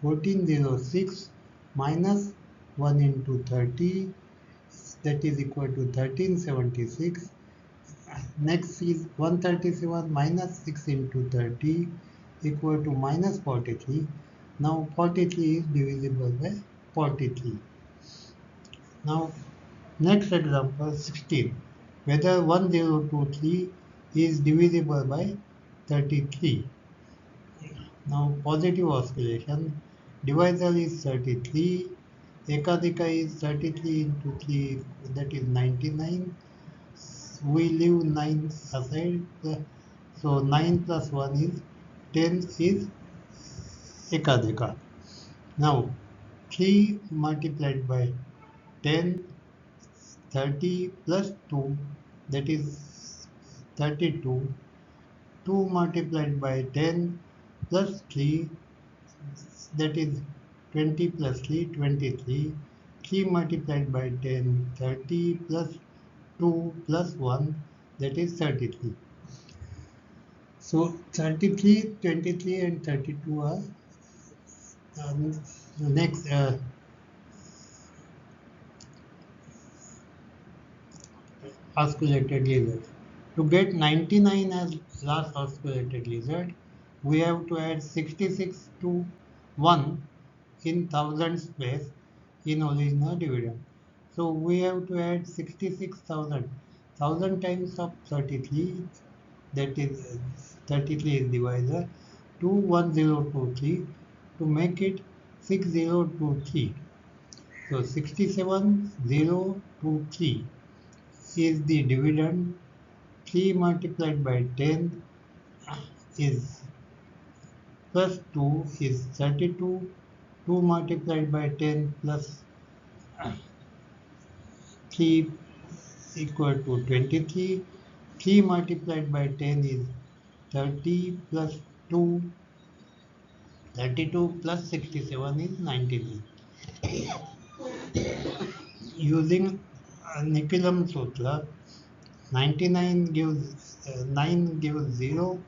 1406 minus 1 into 30, that is equal to 1376. Next is 137 minus 6 into 30 equal to minus 43. Now 43 is divisible by 43. Now next example 16. Whether 1023 is divisible by 33. Now positive oscillation. Divisor is 33. Ekadika is 33 into 3, that is 99. We leave 9 aside, so 9 plus 1 is 10 is ekadika. Now 3 multiplied by 10, 30 plus 2, that is 32. 2 multiplied by 10 plus 3, that is 20 plus 3, 23. 3 multiplied by 10, 30 plus 2 plus 1, that is 33. So 33, 23 and 32 are the next osculated lizard. To get 99 as last osculated lizard, we have to add 66 to 1 in thousands place in original dividend. So we have to add 66,000. 1000 times of 33, that is 33 is divisor, to 1023 to make it 6023. So 67023 is the dividend. 3 multiplied by 10 is plus 2 is 32. 2 multiplied by 10 plus 3 equal to 23. 3 multiplied by 10 is 30 plus 2. 32 plus 67 is 99. Using Nikilam Sutra, 99 gives 9 gives 0.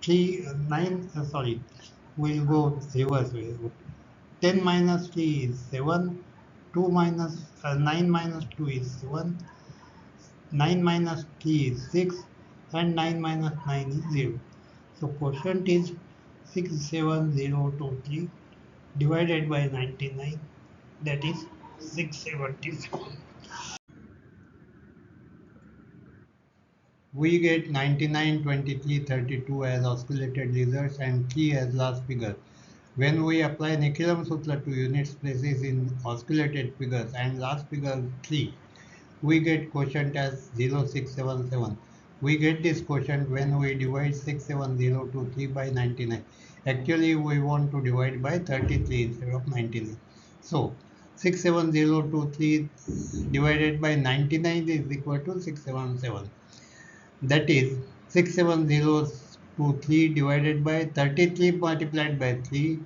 3 9 sorry, we'll go reverse way. 10 minus 3 is 7. 2 minus 9 minus 2 is 7. 9 minus 3 is 6, and 9 minus 9 is 0. So quotient is 67023 divided by 99, that is 677. We get 99, 23, 32 as osculated lizards and 3 as last figure. When we apply Nikilam Sutra to units places in osculated figures and last figure 3, we get quotient as 0677. We get this quotient when we divide 67023 by 99. Actually, we want to divide by 33 instead of 99. So, 67023 divided by 99 is equal to 677. That is 67023 divided by 33 multiplied by 3,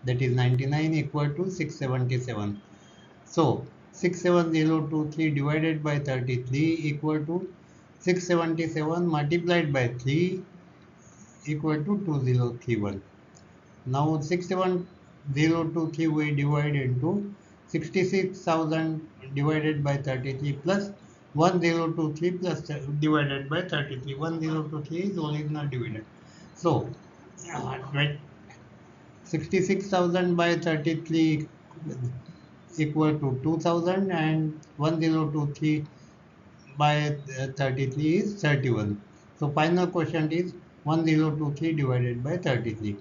that is 99, equal to 677. So 67023 divided by 33 equal to 677 multiplied by 3 equal to 2031. Now 67023 we divide into 66,000 divided by 33 plus 1023 plus divided by 33. 1023 is original dividend. So 66,000 by 33 equal to 2000, and 1023 by 33 is 31. So final quotient is 1023 divided by 33.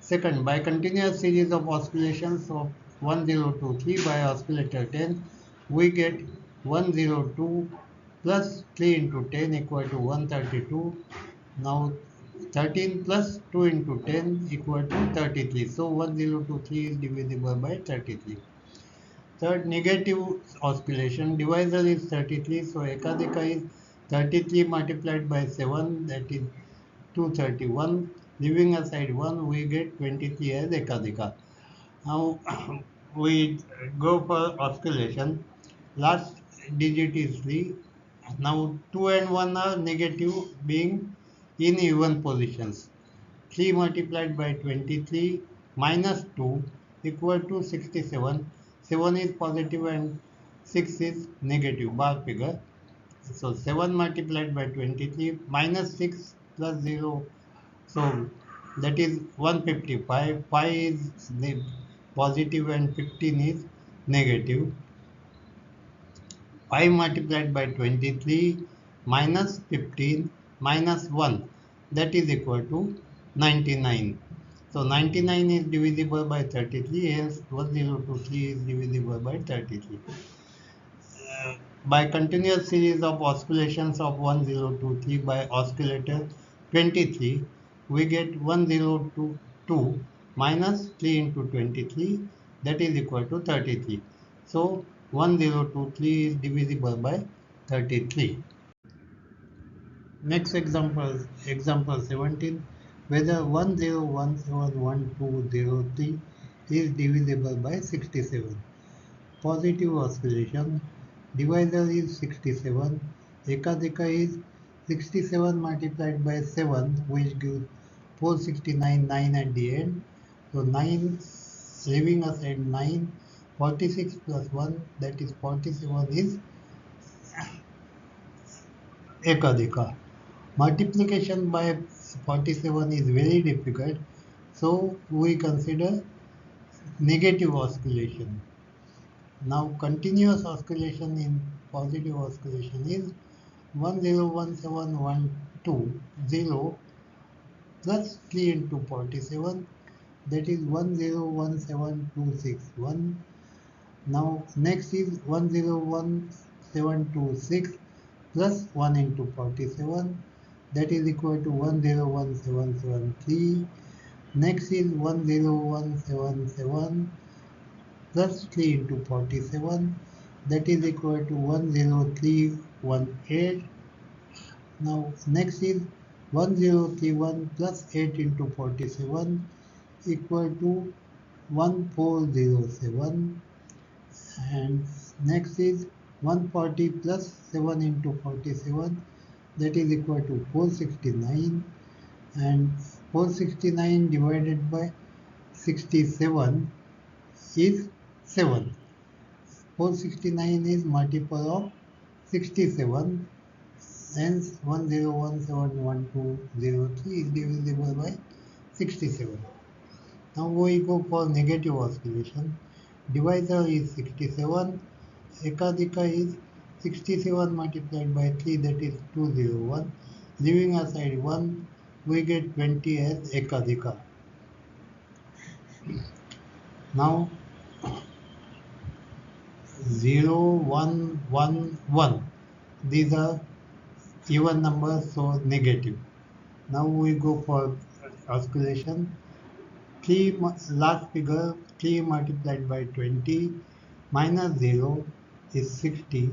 Second, by continuous series of oscillations of 1023 by oscillator 10, we get 102 plus 3 into 10 equal to 132. Now 13 plus 2 into 10 equal to 33. So 1023 is divisible by 33. Third, negative oscillation. Divisor is 33, so ekadika is 33 multiplied by 7, that is 231. Leaving aside 1, we get 23 as ekadika. Now we go for oscillation. Last digit is 3. Now 2 and 1 are negative, being in even positions. 3 multiplied by 23 minus 2 equal to 67. 7 is positive and 6 is negative, bar figure. So 7 multiplied by 23 minus 6 plus 0. So that is 155. 5 is positive and 15 is negative. 5 multiplied by 23 minus 15 minus 1, that is equal to 99. So 99 is divisible by 33, hence 1023 is divisible by 33. By continuous series of oscillations of 1023 by oscillator 23, we get 1022 minus 3 into 23, that is equal to 33. So 1023 is divisible by 33. Next example, example 17, whether 10171203 is divisible by 67. Positive oscillation, divisor is 67, ekadika is 67 multiplied by 7, which gives 469, 9 at the end. So 9, leaving aside 9, 46 plus 1, that is 47 is ekadika. Multiplication by 47 is very difficult, so we consider negative oscillation. Now continuous oscillation in positive oscillation is 101712 plus 3 into 47, that is 1017261. Now next is 101726 plus 1 into 47, that is equal to 101773. Next is 10177 plus 3 into 47, that is equal to 10318. Now next is 1031 plus 8 into 47 equal to 1407, and next is 140 plus 7 into 47, that is equal to 469, and 469 divided by 67 is 7. 469 is multiple of 67, hence 10171203 is divisible by 67. Now we go for negative oscillation. Divisor is 67, ekadika is 67 multiplied by 3, that is 201. Leaving aside 1, we get 20 as ekadika. Now 0, 1, 1, 1. These are even numbers, so negative. Now we go for oscillation. 3 last figure, 3 multiplied by 20 minus 0 is 60.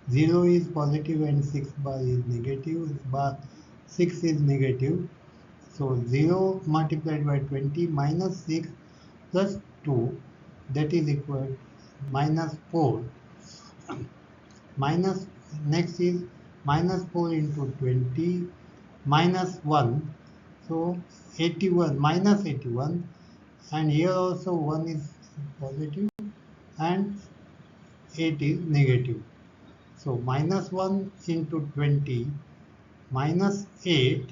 0 is positive and 6 bar is negative. Bar 6 is negative. So 0 multiplied by 20 minus 6 plus 2, that is equal to minus 4. Minus, next is minus 4 into 20 minus 1. So 81 minus 81, and here also 1 is positive and 8 is negative. So minus 1 into 20 minus 8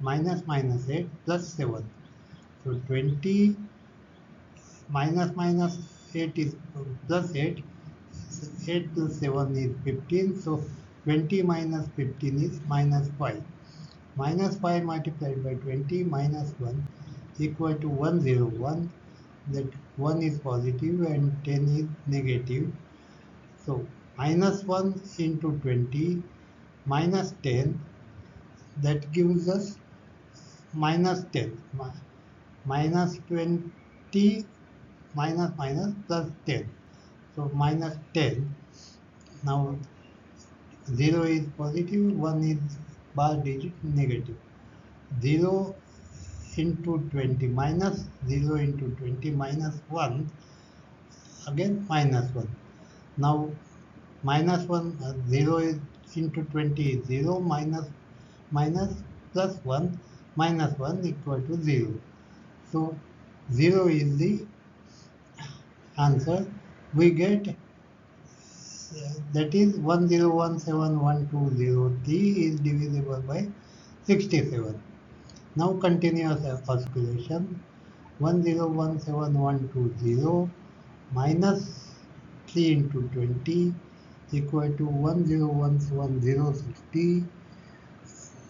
minus minus 8 plus 7. So 20 minus minus 8 is plus 8. 8 plus 7 is 15. So 20 minus 15 is minus 5. Minus 5 multiplied by 20 minus 1 equal to 101. That 1 is positive and 10 is negative. So minus 1 into 20 minus 10, that gives us minus 10. Minus 20 minus minus plus 10. So minus 10. Now 0 is positive, 1 is bar digit negative. 0 into 20 minus 0 into 20 minus 1, again minus 1. Now minus 1, 0 is into 20 is 0, minus minus plus 1, minus 1 equal to 0. So 0 is the answer. We get that is 10171203 is divisible by 67. Now continuous oscillation. 10171220 minus 3 into 20 equal to 101760.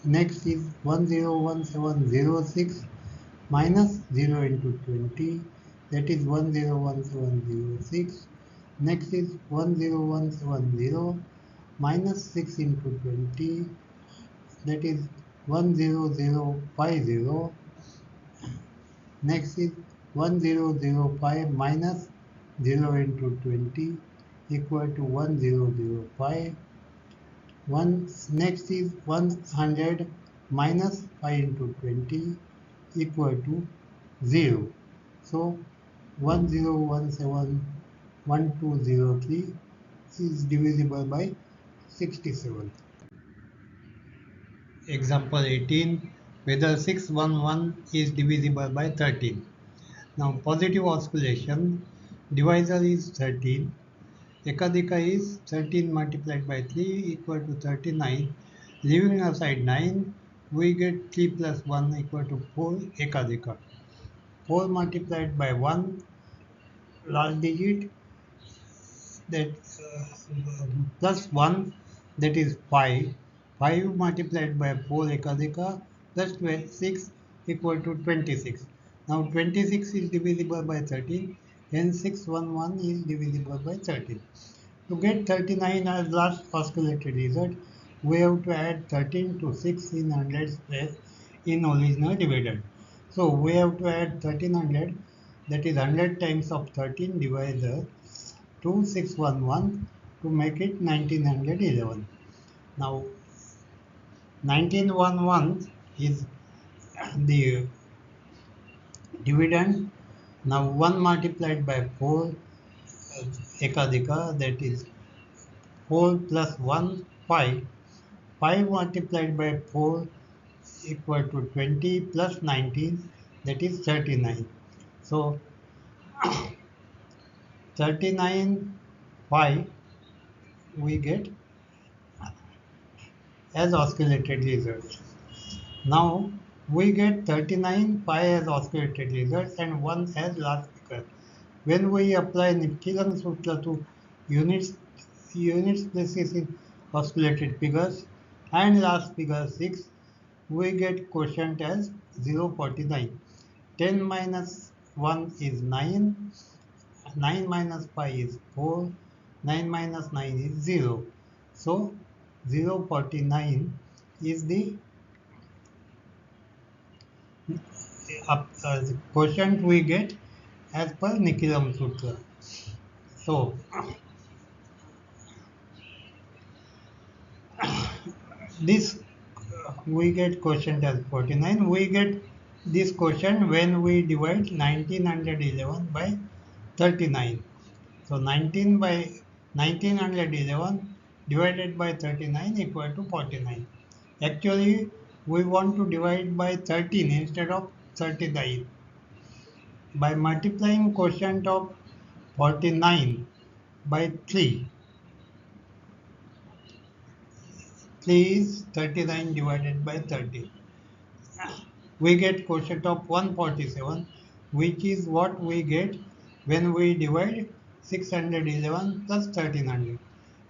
Next is 101706 minus 0 into 20, that is 101706. Next is 10170 minus 6 into 20, that is 10050. Next is 1005 minus 0 into 20 equal to 1005. Next is 100 minus 5 into 20 equal to 0. So 10171203 is divisible by 67. Example 18, whether 611 is divisible by 13. Now positive oscillation, divisor is 13, Ekadika is 13 multiplied by 3 equal to 39. Leaving aside 9, we get 3 plus 1 equal to 4 Ekadika. 4 multiplied by 1, last digit, that plus 1, that is 5. 5 multiplied by 4 Ekadika plus 6 equal to 26. Now 26 is divisible by 13, hence 611 is divisible by 13. To get 39 as last oscillated result, we have to add 13 to 6 in hundreds place in original dividend. So we have to add 1300, that is 100 times of 13 divisor to 611 to make it 1911. Now 1911 is the dividend. Now 1 multiplied by 4 ekadika, that is 4 plus 1, 5. 5 multiplied by 4 equal to 20 plus 19, that is 39. So 39 5 we get as oscillated results. Now we get 39 5 as oscillated results and 1 as last figure. When we apply Nikilan Sutra to units places in oscillated figures and last figure 6, we get quotient as 0.49. 10 minus 1 is 9, 9 minus 5 is 4, 9 minus 9 is 0. So 0.49 is the quotient we get as per Nikilam Sutra. So this we get quotient as 49. We get this quotient when we divide 1911 by 39. So 19 by 1911 divided by 39 equal to 49. Actually, we want to divide by 13 instead of 39. By multiplying quotient of 49 by 3, 3 is 39 divided by 30. We get quotient of 147, which is what we get when we divide 611 plus 1300.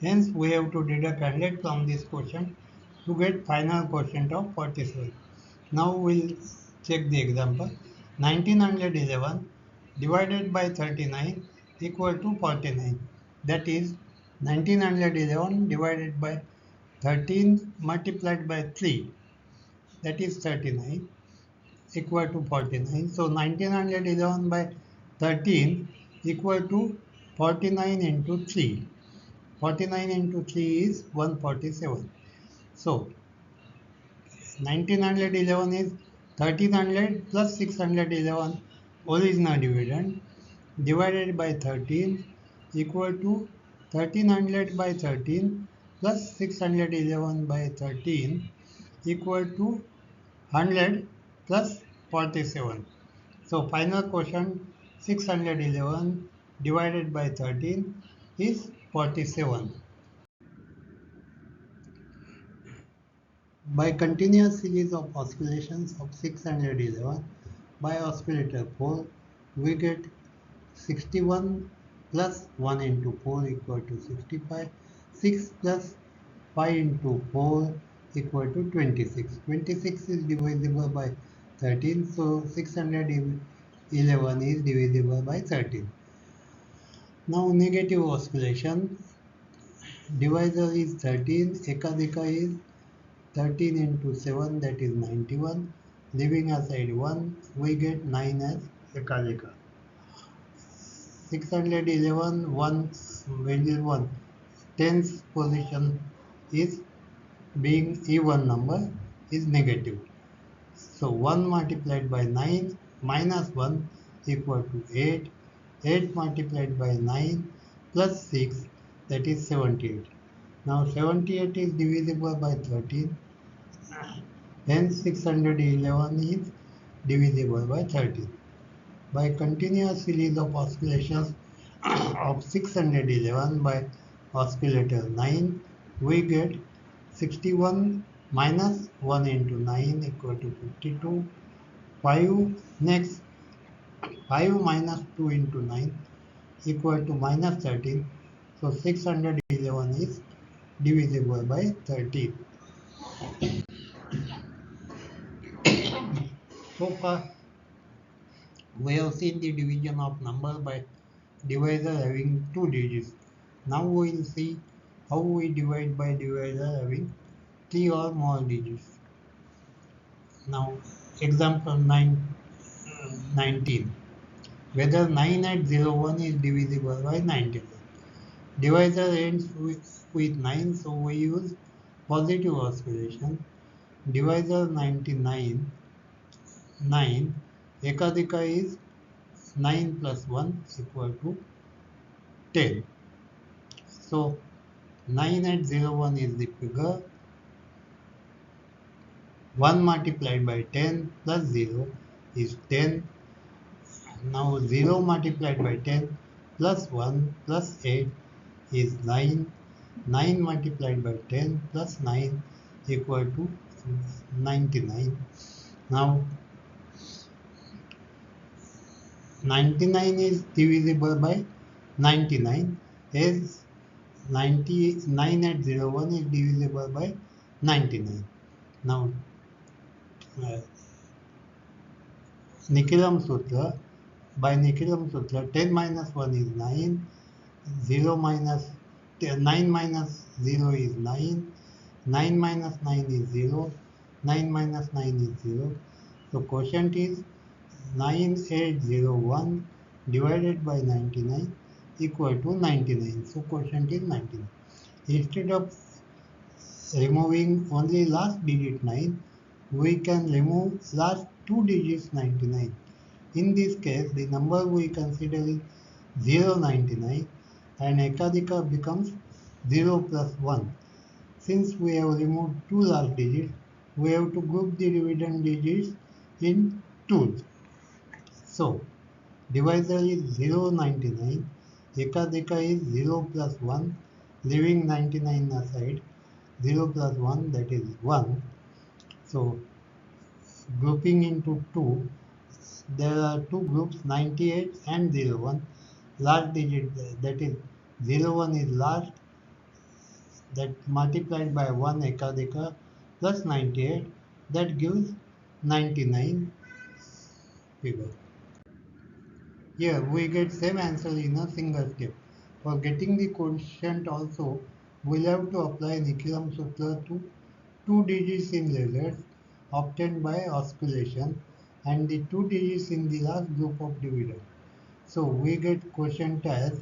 Hence, we have to deduct 100 from this quotient to get final quotient of 47. Now we'll check the example. 1911 divided by 39 equal to 49. That is 1911 divided by 13 multiplied by 3, that is 39, equal to 49. So 1911 by 13 equal to 49 into 3. 49 into 3 is 147. So 1911 is 1300 plus 611 original dividend divided by 13 equal to 1300 by 13 plus 611 by 13 equal to 100 plus 47. So final quotient 611 divided by 13 is 47. By continuous series of oscillations of 611 by oscillator 4, we get 61 plus 1 into 4 equal to 65. 6 plus 5 into 4 equal to 26. 26 is divisible by 13, so 611 is divisible by 13. Now negative oscillation, divisor is 13, ekadika is 13 into 7, that is 91. Leaving aside 1, we get 9 as ekadika. 611, 1 value 1. 10th position is being even number is negative. So 1 multiplied by 9 minus 1 equal to 8. 8 multiplied by 9 plus 6, that is 78. Now 78 is divisible by 13. Hence 611 is divisible by 13. By continuous series of oscillations of 611 by oscillator 9, we get 61 minus 1 into 9 equal to 52. 5 next, 5 minus 2 into 9 equal to minus 13. So 611 is divisible by 13. So far, we have seen the division of number by divisor having 2 digits. Now we will see how we divide by divisor having 3 or more digits. Now, example 19. Whether 9 at 01 is divisible by 91. Divisor ends with 9, so we use positive oscillation. Divisor 99, 9, ekadika is 9 plus 1 equal to 10. So 9 at 01 is the figure. 1 multiplied by 10 plus 0 is 10. Now 0 multiplied by 10 plus 1 plus 8 is 9. 9 multiplied by 10 plus 9 equal to 99. Now 99 is divisible by 99 as 99 at 01 is divisible by 99. Now Nikilam Sutra, by Nikilam Sutra 10 minus 1 is 9, 0 minus 9 minus 0 is 9, 9 minus 9 is 0, 9 minus 9 is 0. So quotient is 9801 divided by 99 equal to 99. So quotient is 99. Instead of removing only last digit 9, we can remove last 2 digits 99. In this case, the number we consider is 099 and ekadika becomes 0 plus 1. Since we have removed 2 last digits, we have to group the dividend digits in 2s. So, divisor is 099, ekadika is 0 plus 1, leaving 99 aside, 0 plus 1, that is 1. So, grouping into 2, there are two groups 98 and 01. Last digit, that is 01 is last, that multiplied by 1 ekadika plus 98, that gives 99 figure. Here we get same answer in a single step. For getting the quotient also, we'll have to apply Nikilam Sutra to 2 digits in letters obtained by oscillation and the 2 digits in the last group of dividend. So we get quotient as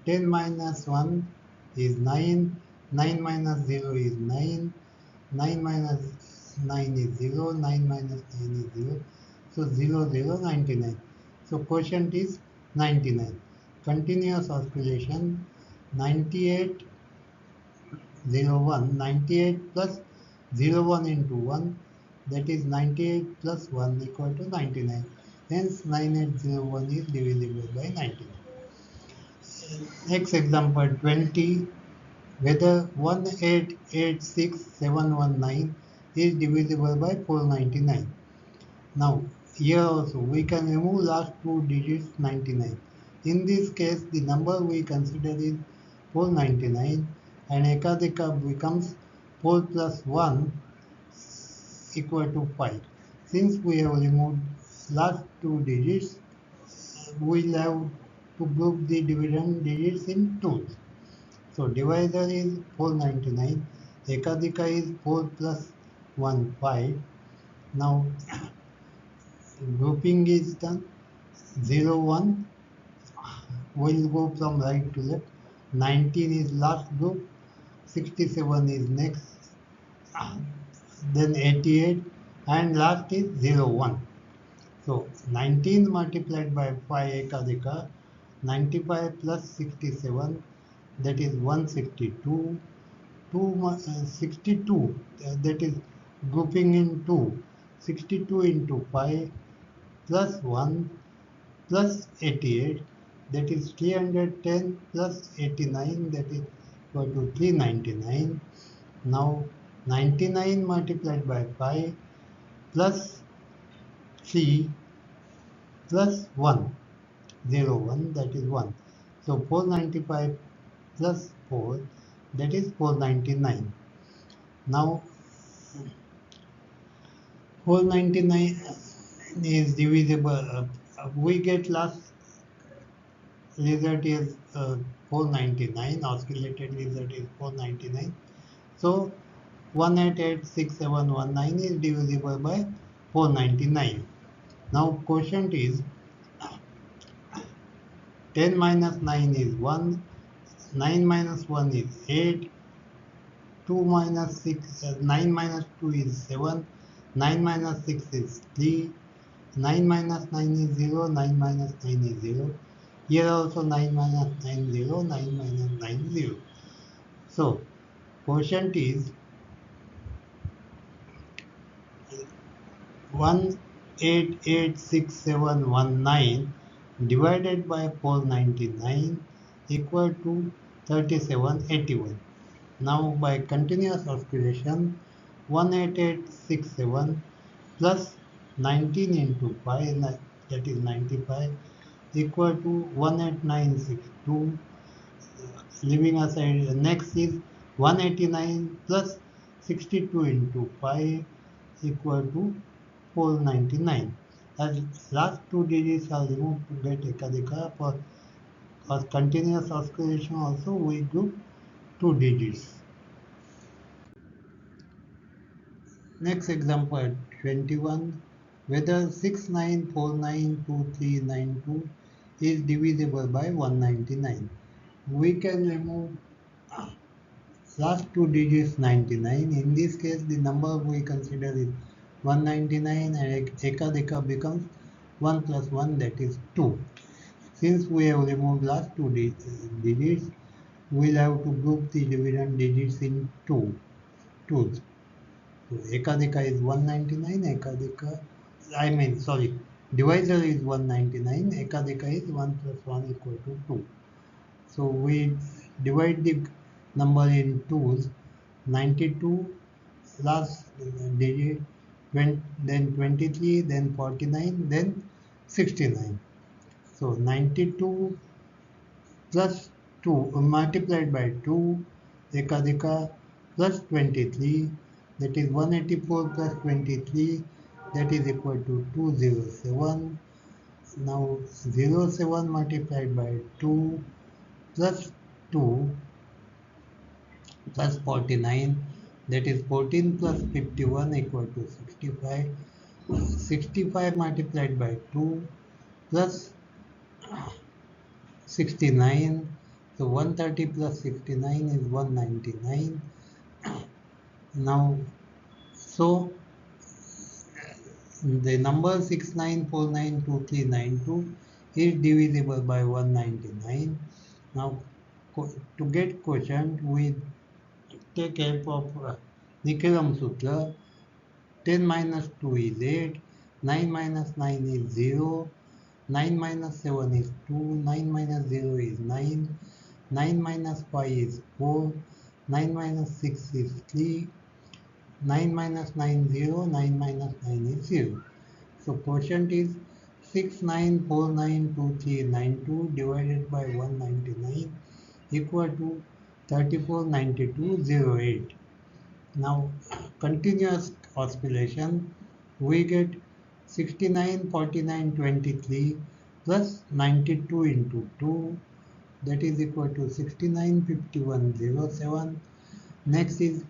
10 minus 1 is 9, 9 minus 0 is 9, 9 minus 9 is 0, 9 minus 9 is 0, so 0, 0, 99. So quotient is 99. Continuous oscillation 98, 01, 98 plus 01 into 1, that is 98 plus 1 equal to 99. Hence 9801 is divisible by 99. Next example 20. Whether 1886719 is divisible by 499. Now, here also we can remove last two digits 99. In this case, the number we consider is 499 and Ekadika becomes 4 plus 1 equal to 5. Since we have removed last two digits, we'll have to group the dividend digits in twos. So divisor is 499, Ekadika is 4 plus 1 5. Now grouping is done. 0 1 will go from right to left. 19 is last group. 67 is next. Then 88 and last is 0 1. So 19 multiplied by 5 Ekadika. 95 plus 67, that is 162. 62, that is grouping in 2. 62 into 5 plus 1 plus 88, that is 310 plus 89, that is equal to 399. Now 99 multiplied by 5 plus 3 plus 1, 0 1, that is 1. So 495 plus 4, that is 499. Now 499 is divisible. We get last result is 499. Oscillated result is 499. So 1886719 is divisible by 499. Now quotient is 10 minus 9 is 1. 9 minus 1 is 8. 2 minus 6, 9 minus 2 is 7. 9 minus 6 is 3. 9 minus 9 is 0. 9 minus 9 is 0. Here also 9 minus 9 0. 9 minus 9 0. So quotient is 1886719 divided by 499 equal to 3781. Now by continuous oscillation, 18867 plus 19 into 5, that is 95, equal to 18962. Leaving aside, the next is 189 plus 62 into 5 equal to 499. As last two digits are removed to get Ekadika, for continuous oscillation also we group two digits. Next example 21. Whether 69492392 is divisible by 199. We can remove last two digits 99. In this case, the number we consider is 199 and Ekadika becomes 1 plus 1, that is 2. Since we have removed last two digits, we'll have to group the dividend digits in twos. So Ekadika is 199, divisor is 199, Ekadika is 1 plus 1 equal to 2. So we divide the number in twos, 92, last digit, then 23, then 49, then 69. So 92 plus 2 multiplied by 2, Ekadika plus 23, that is 184 plus 23, that is equal to 207. Now 07 multiplied by 2 plus 2 plus 49, that is 14 plus 51 equal to 65. 65 multiplied by 2 plus 69. So 130 plus 69 is 199. Now, so the number 69492392 is divisible by 199. Now, to get quotient, we take help of Nikhilam Sutra. 10 minus 2 is 8. 9 minus 9 is 0. 9 minus 7 is 2, 9 minus 0 is 9, 9 minus 5 is 4, 9 minus 6 is 3, 9 minus 9 0, 9 minus 9 is 0. So quotient is 69492392 divided by 199 equal to 349208. Now continuous oscillation, we get 694923 plus 92 into 2, that is equal to 695107. Next is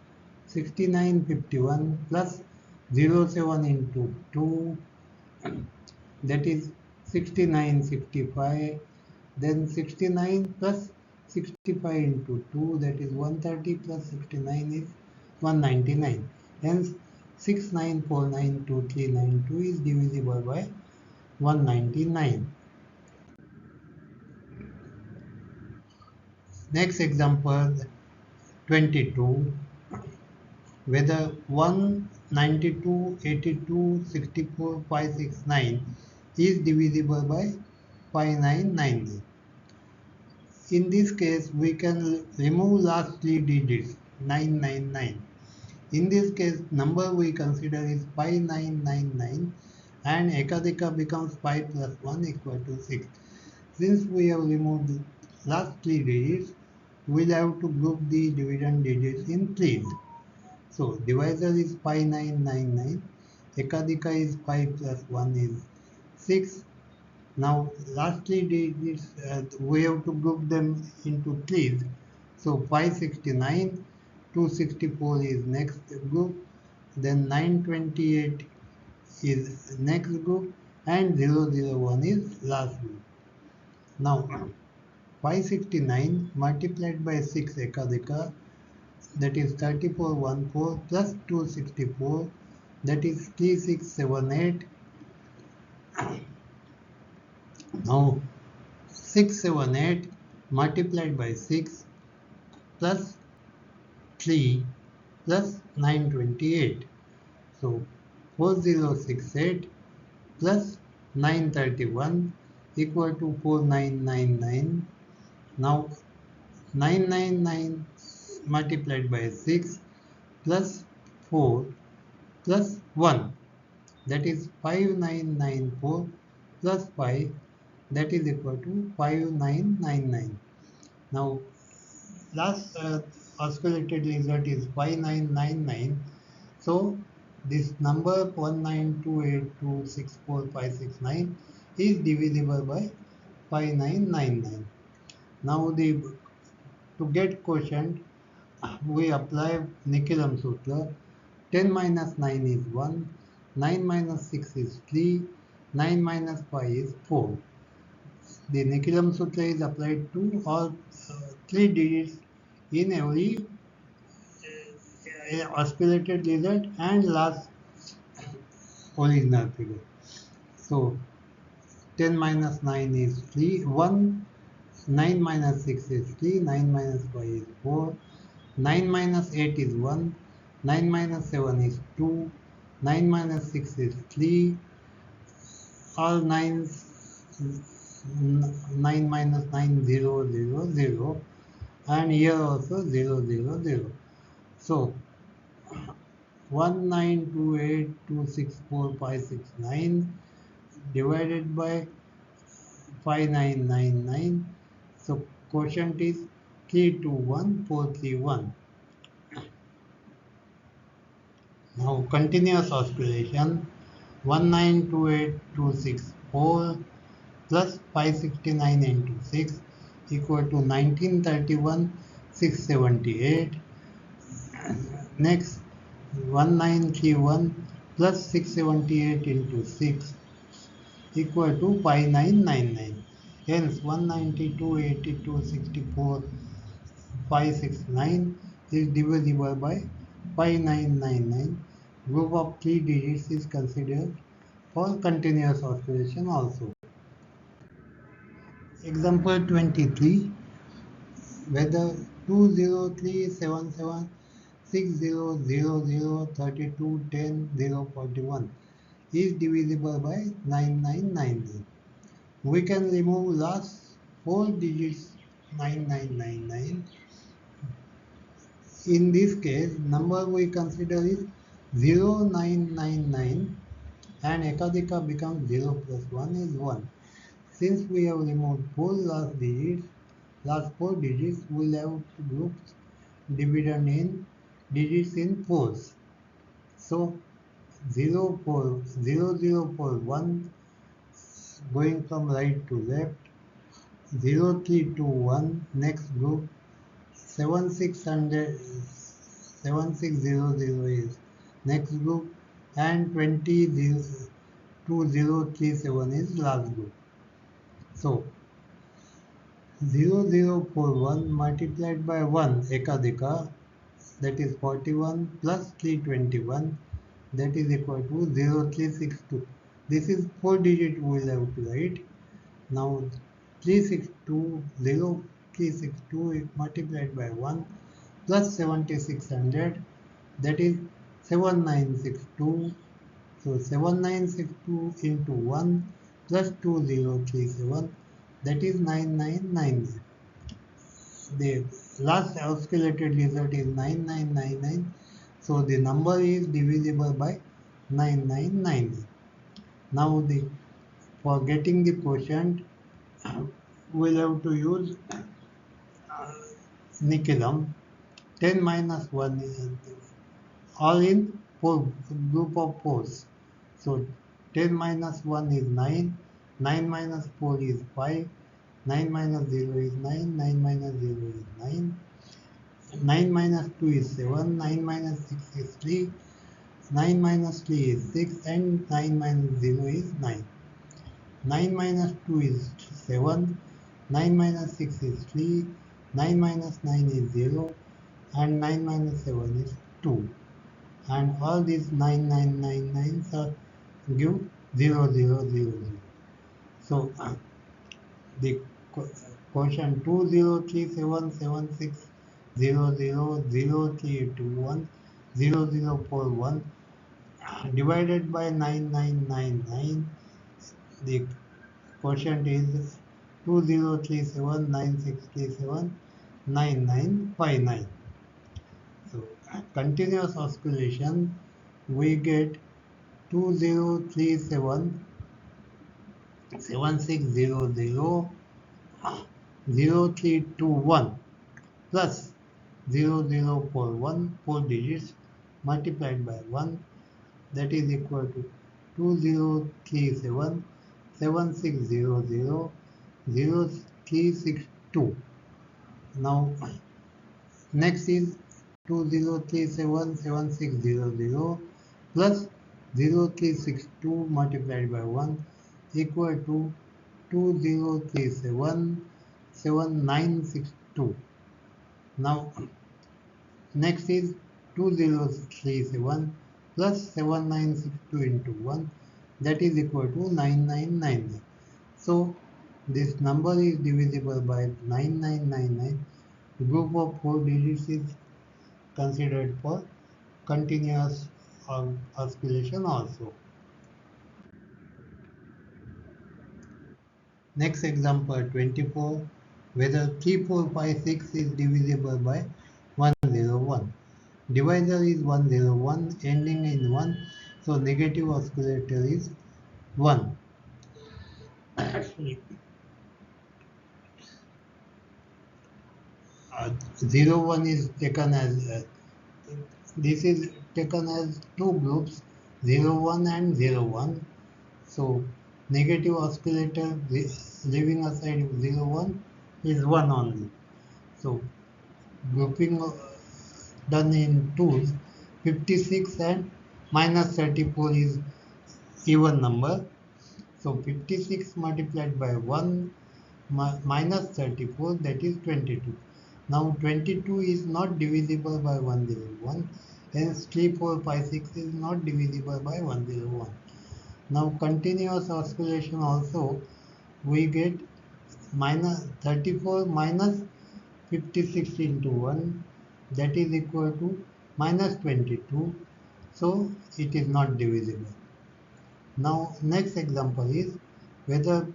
6951 plus 07 into 2, that is 6965. Then 69 plus 65 into 2, that is 130, plus 69 is 199. Hence 69492392 is divisible by 199. Next example 22, whether 192, 82, 64, 569 is divisible by 5999. In this case, we can remove last three digits 999. In this case, number we consider is 5999 and Ekadika becomes 5 plus 1 equal to 6. Since we have removed the last three digits, we'll have to group the dividend digits in threes. So divisor is 5999, Ekadika is 5 plus 1 is 6. Now lastly digits, we have to group them into threes. So 569, 264 is next group, then 928 is next group, and 001 is last group. Now 569 multiplied by 6 Ekadika, that is 3414 plus 264, that is 3678. Now 678 multiplied by 6 plus 3 plus 928. So 4068 plus 931 equal to 4999. Now 999 multiplied by 6 plus 4 plus 1, that is 5994 plus 5, that is equal to 5999. Now last oscillated result is 5999. So this number 19282645569 is divisible by 5999. Now to get quotient, we apply Nikilam Sutra. 10 minus 9 is 1, 9 minus 6 is 3, 9 minus 5 is 4. The Nikilam Sutra is applied to all three digits in every oscillated result and last original figure. So 10 minus 9 is 3, 1, 9 minus 6 is 3, 9 minus 5 is 4, 9 minus 8 is 1, 9 minus 7 is 2, 9 minus 6 is 3, all 9s, 9 minus 9 0 0 0, and here also 0 0 0. So 19282645569 divided by 5999. So quotient is 321431. Now continuous oscillation, 1928264 plus 569 into 6 equal to 1931 678. Next 1931 plus 678 into 6 equal to 5999. Hence 192 82 64 569 is divisible by 5999. Group of three digits is considered for continuous oscillation also. Example 23, whether 203776000321041 is divisible by 9999. We can remove last 4 digits 9999. In this case, number we consider is 0999 and Ekadika becomes 0 plus 1 is 1. Since we have removed 4 last 4 digits, we'll have to group dividend in digits in 4s. So 0, 4, 0, 0, 4, 1 going from right to left, 0, 3, 2, 1, next group, 7600, 7600 is next group, and 2037 is last group. So 0041 multiplied by 1 ekadika, that is 41 plus 321, that is equal to 0362. This is 4 digit we will have to write. Now 0362 is multiplied by 1 plus 7600, that is 7962. So 7962 into 1 plus 2037, that is 9999. The last oscillated result is 9999. So the number is divisible by 999. Now for getting the quotient, we'll have to use Nikilam. 10 minus 1 is all in four, group of 4s. So 10 minus 1 is 9, 9 minus 4 is 5, 9 minus 0 is 9, 9 minus 0 is 9, 9 minus 2 is 7, 9 minus 6 is 3, 9 minus 3 is 6, and 9 minus 0 is 9. 9 minus 2 is 7, 9 minus 6 is 3, 9 minus 9 is 0, and 9 minus 7 is 2. And all these 9999s are give 0000. So the quotient 2037760003210041 divided by 9999, the quotient is 203796379959. So continuous oscillation, we get 2037 7600 0321 plus 0041, 4 digits multiplied by 1, that is equal to 2037 7600 0362. Now next is 2037 7600 plus 0362 multiplied by 1 equal to 2037 7962. Now next is 2037 plus 7962 into 1, that is equal to 9999. So this number is divisible by 9999. The group of 4 digits is considered for continuous oscillation also. Next example 24, whether 3456 is divisible by 101. Divisor is 101 ending in 1, so negative oscillator is 1. 01 is taken as this is taken as two groups, 01 and 01. So negative oscillator leaving aside 01 is 1 only. So grouping done in twos, 56 and minus 34 is even number. So 56 multiplied by 1 minus 34, that is 22. Now 22 is not divisible by 101, hence 3456 is not divisible by 101. Now continuous oscillation also, we get minus 34 minus 56 into 1, that is equal to minus 22, so it is not divisible. Now next example is whether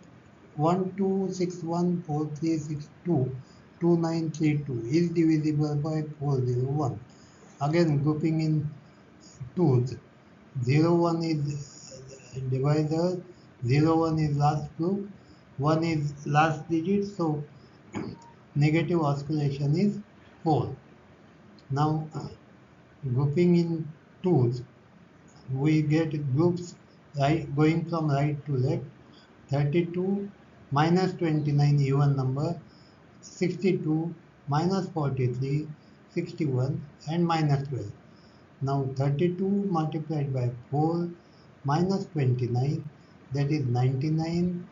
126143622932 is divisible by 401. Again, grouping in twos. 01 is divisor, 01 is last group, 1 is last digit, so negative oscillation is 4. Now, grouping in twos, we get groups right going from right to left. 32 minus 29 even number, 62 minus 43, 61 and minus 12. Now 32 multiplied by 4 minus 29, that is 99.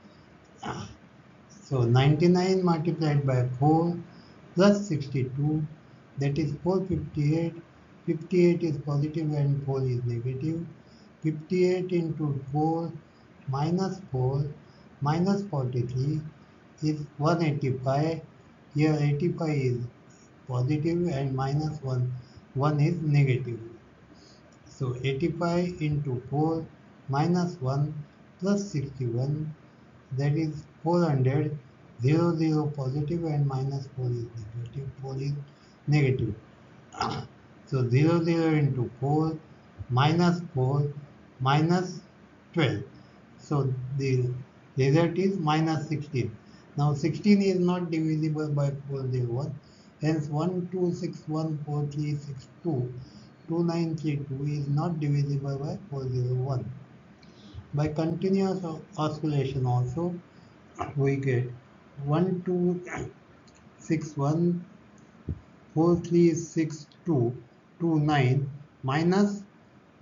So 99 multiplied by 4 plus 62, that is 458. 58 is positive and 4 is negative. 58 into 4 minus 4 minus 43 is 185. Here 85 is positive and minus 1 is negative. So 85 into 4 minus 1 plus 61, that is 400. 0 positive and minus 4 is negative. 4 is negative. So 0 into 4 minus 4 minus 12. So the result is minus 16. Now 16 is not divisible by 401. Hence 126143622932 is not divisible by 401. By continuous oscillation also, we get 1261436229 minus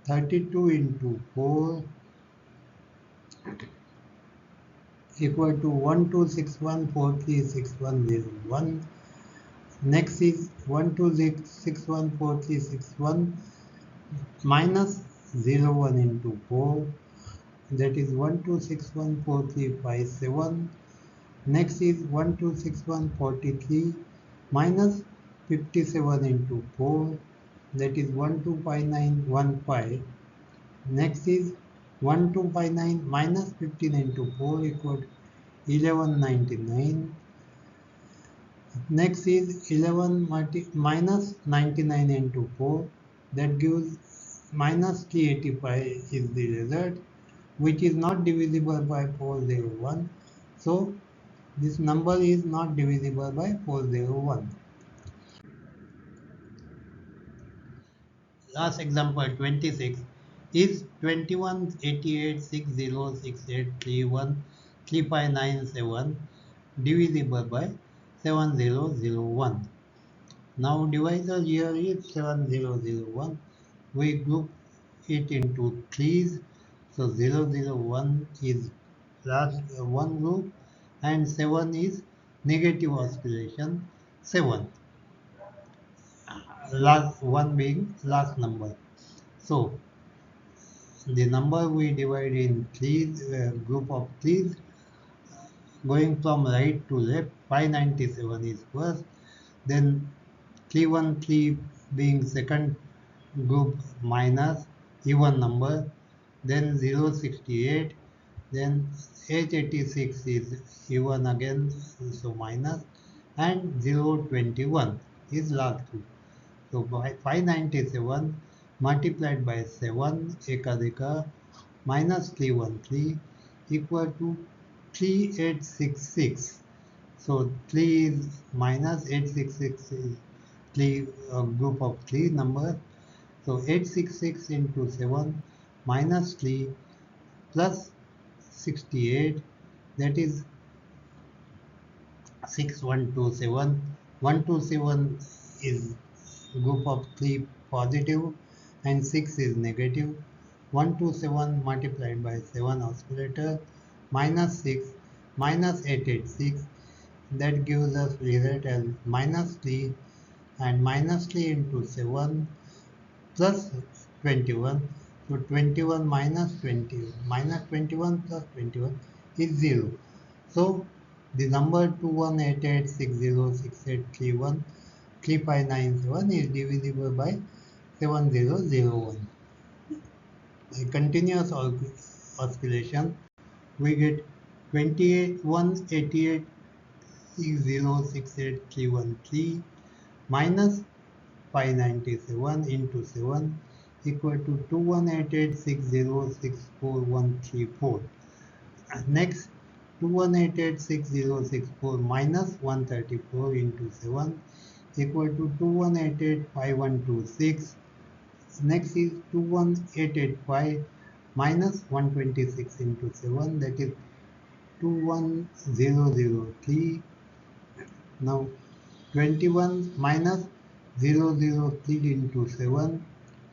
32 into 4 equal to 1261436101. Next is 12614361 minus 01 into 4, that is 12614357. Next is 126143 minus 57 into 4, that is 125915. Next is 1259 minus 15 into 4 equal to 1199. Next is 11 minus 99 into 4, that gives minus 385 is the result, which is not divisible by 401. So this number is not divisible by 401. Last example 26 is 21886068313597 divisible by 7001. Now divisor here is 7001. We group it into threes. So 001 is last one group and 7 is negative oscillation 7. Last one being last number. So the number we divide in threes, group of threes, going from right to left. 597 is first, then 313 being second group minus even number, then 068, then 886 is even again, so minus, and 021 is last group. So by 597 multiplied by 7 ekadeka minus 313 equal to 3866. So 3 is minus 866 is 3 group of 3 number. So 866 into 7 minus 3 plus 68, that is 6127. 127 is group of 3 positive and 6 is negative. 127 multiplied by 7 oscillator minus 6 minus 886, that gives us result as minus 3, and minus 3 into 7 plus 21. So 21 minus 20 minus 21 plus 21 is 0. So the number 21886068313597 is divisible by 7001. By continuous oscillation, we get 28 188 6068313 minus 597 into 7 equal to 21886064,134. Next, 21886064 minus 134 into 7 equal to 21885126. Next is 21885 minus 126 into 7, that is 21003. Now 21 minus 003 into 7,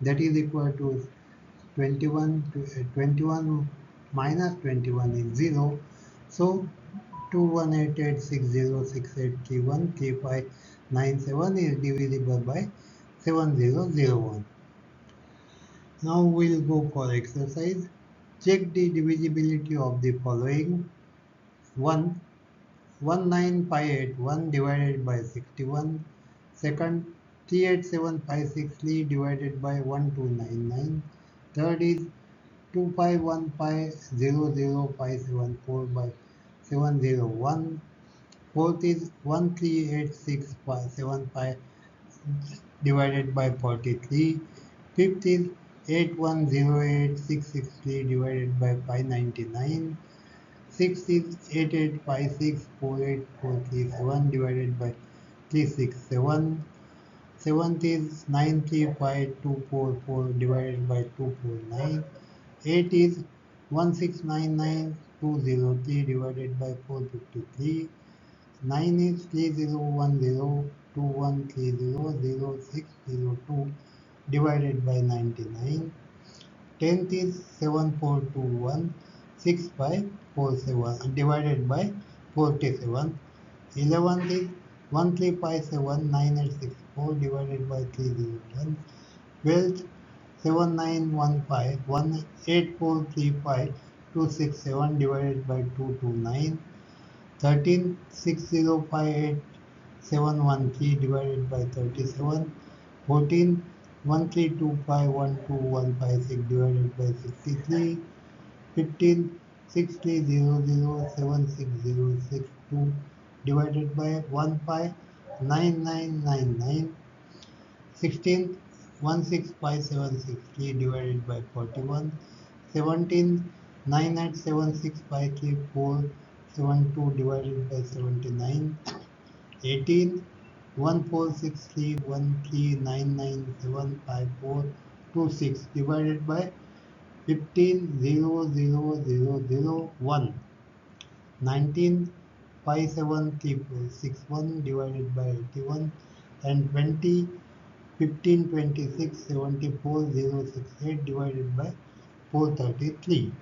that is equal to 21 minus 21 is 0. So 21886068313597 is divisible by 7001. Now we'll go for exercise. Check the divisibility of the following. 1. 19581 divided by 61. Second, 387563 divided by 1299. Third is 251500,574 by 701. Fourth is 138675 divided by 43. Fifth is 8108663 divided by 599. Sixth is 885648,437 divided by 367. Seventh is 935244 divided by 249. Eight is 1699203 divided by 453. 9 is 301021300602 divided by 99. 10th is 74216547 divided by 47. 11th is 13579864 divided by 301. 12th 791518435267 divided by 229. 13th 6058713 divided by 37. 14th 13251256 divided by 63. 15th 63007606 divided by 159999. 16th 165763 divided by 41. 17th 987653 divided by 79. 18th 14631399975426 divided by 15,00001. 19th 573461 divided by 81. And 20 1526 74068 divided by 433.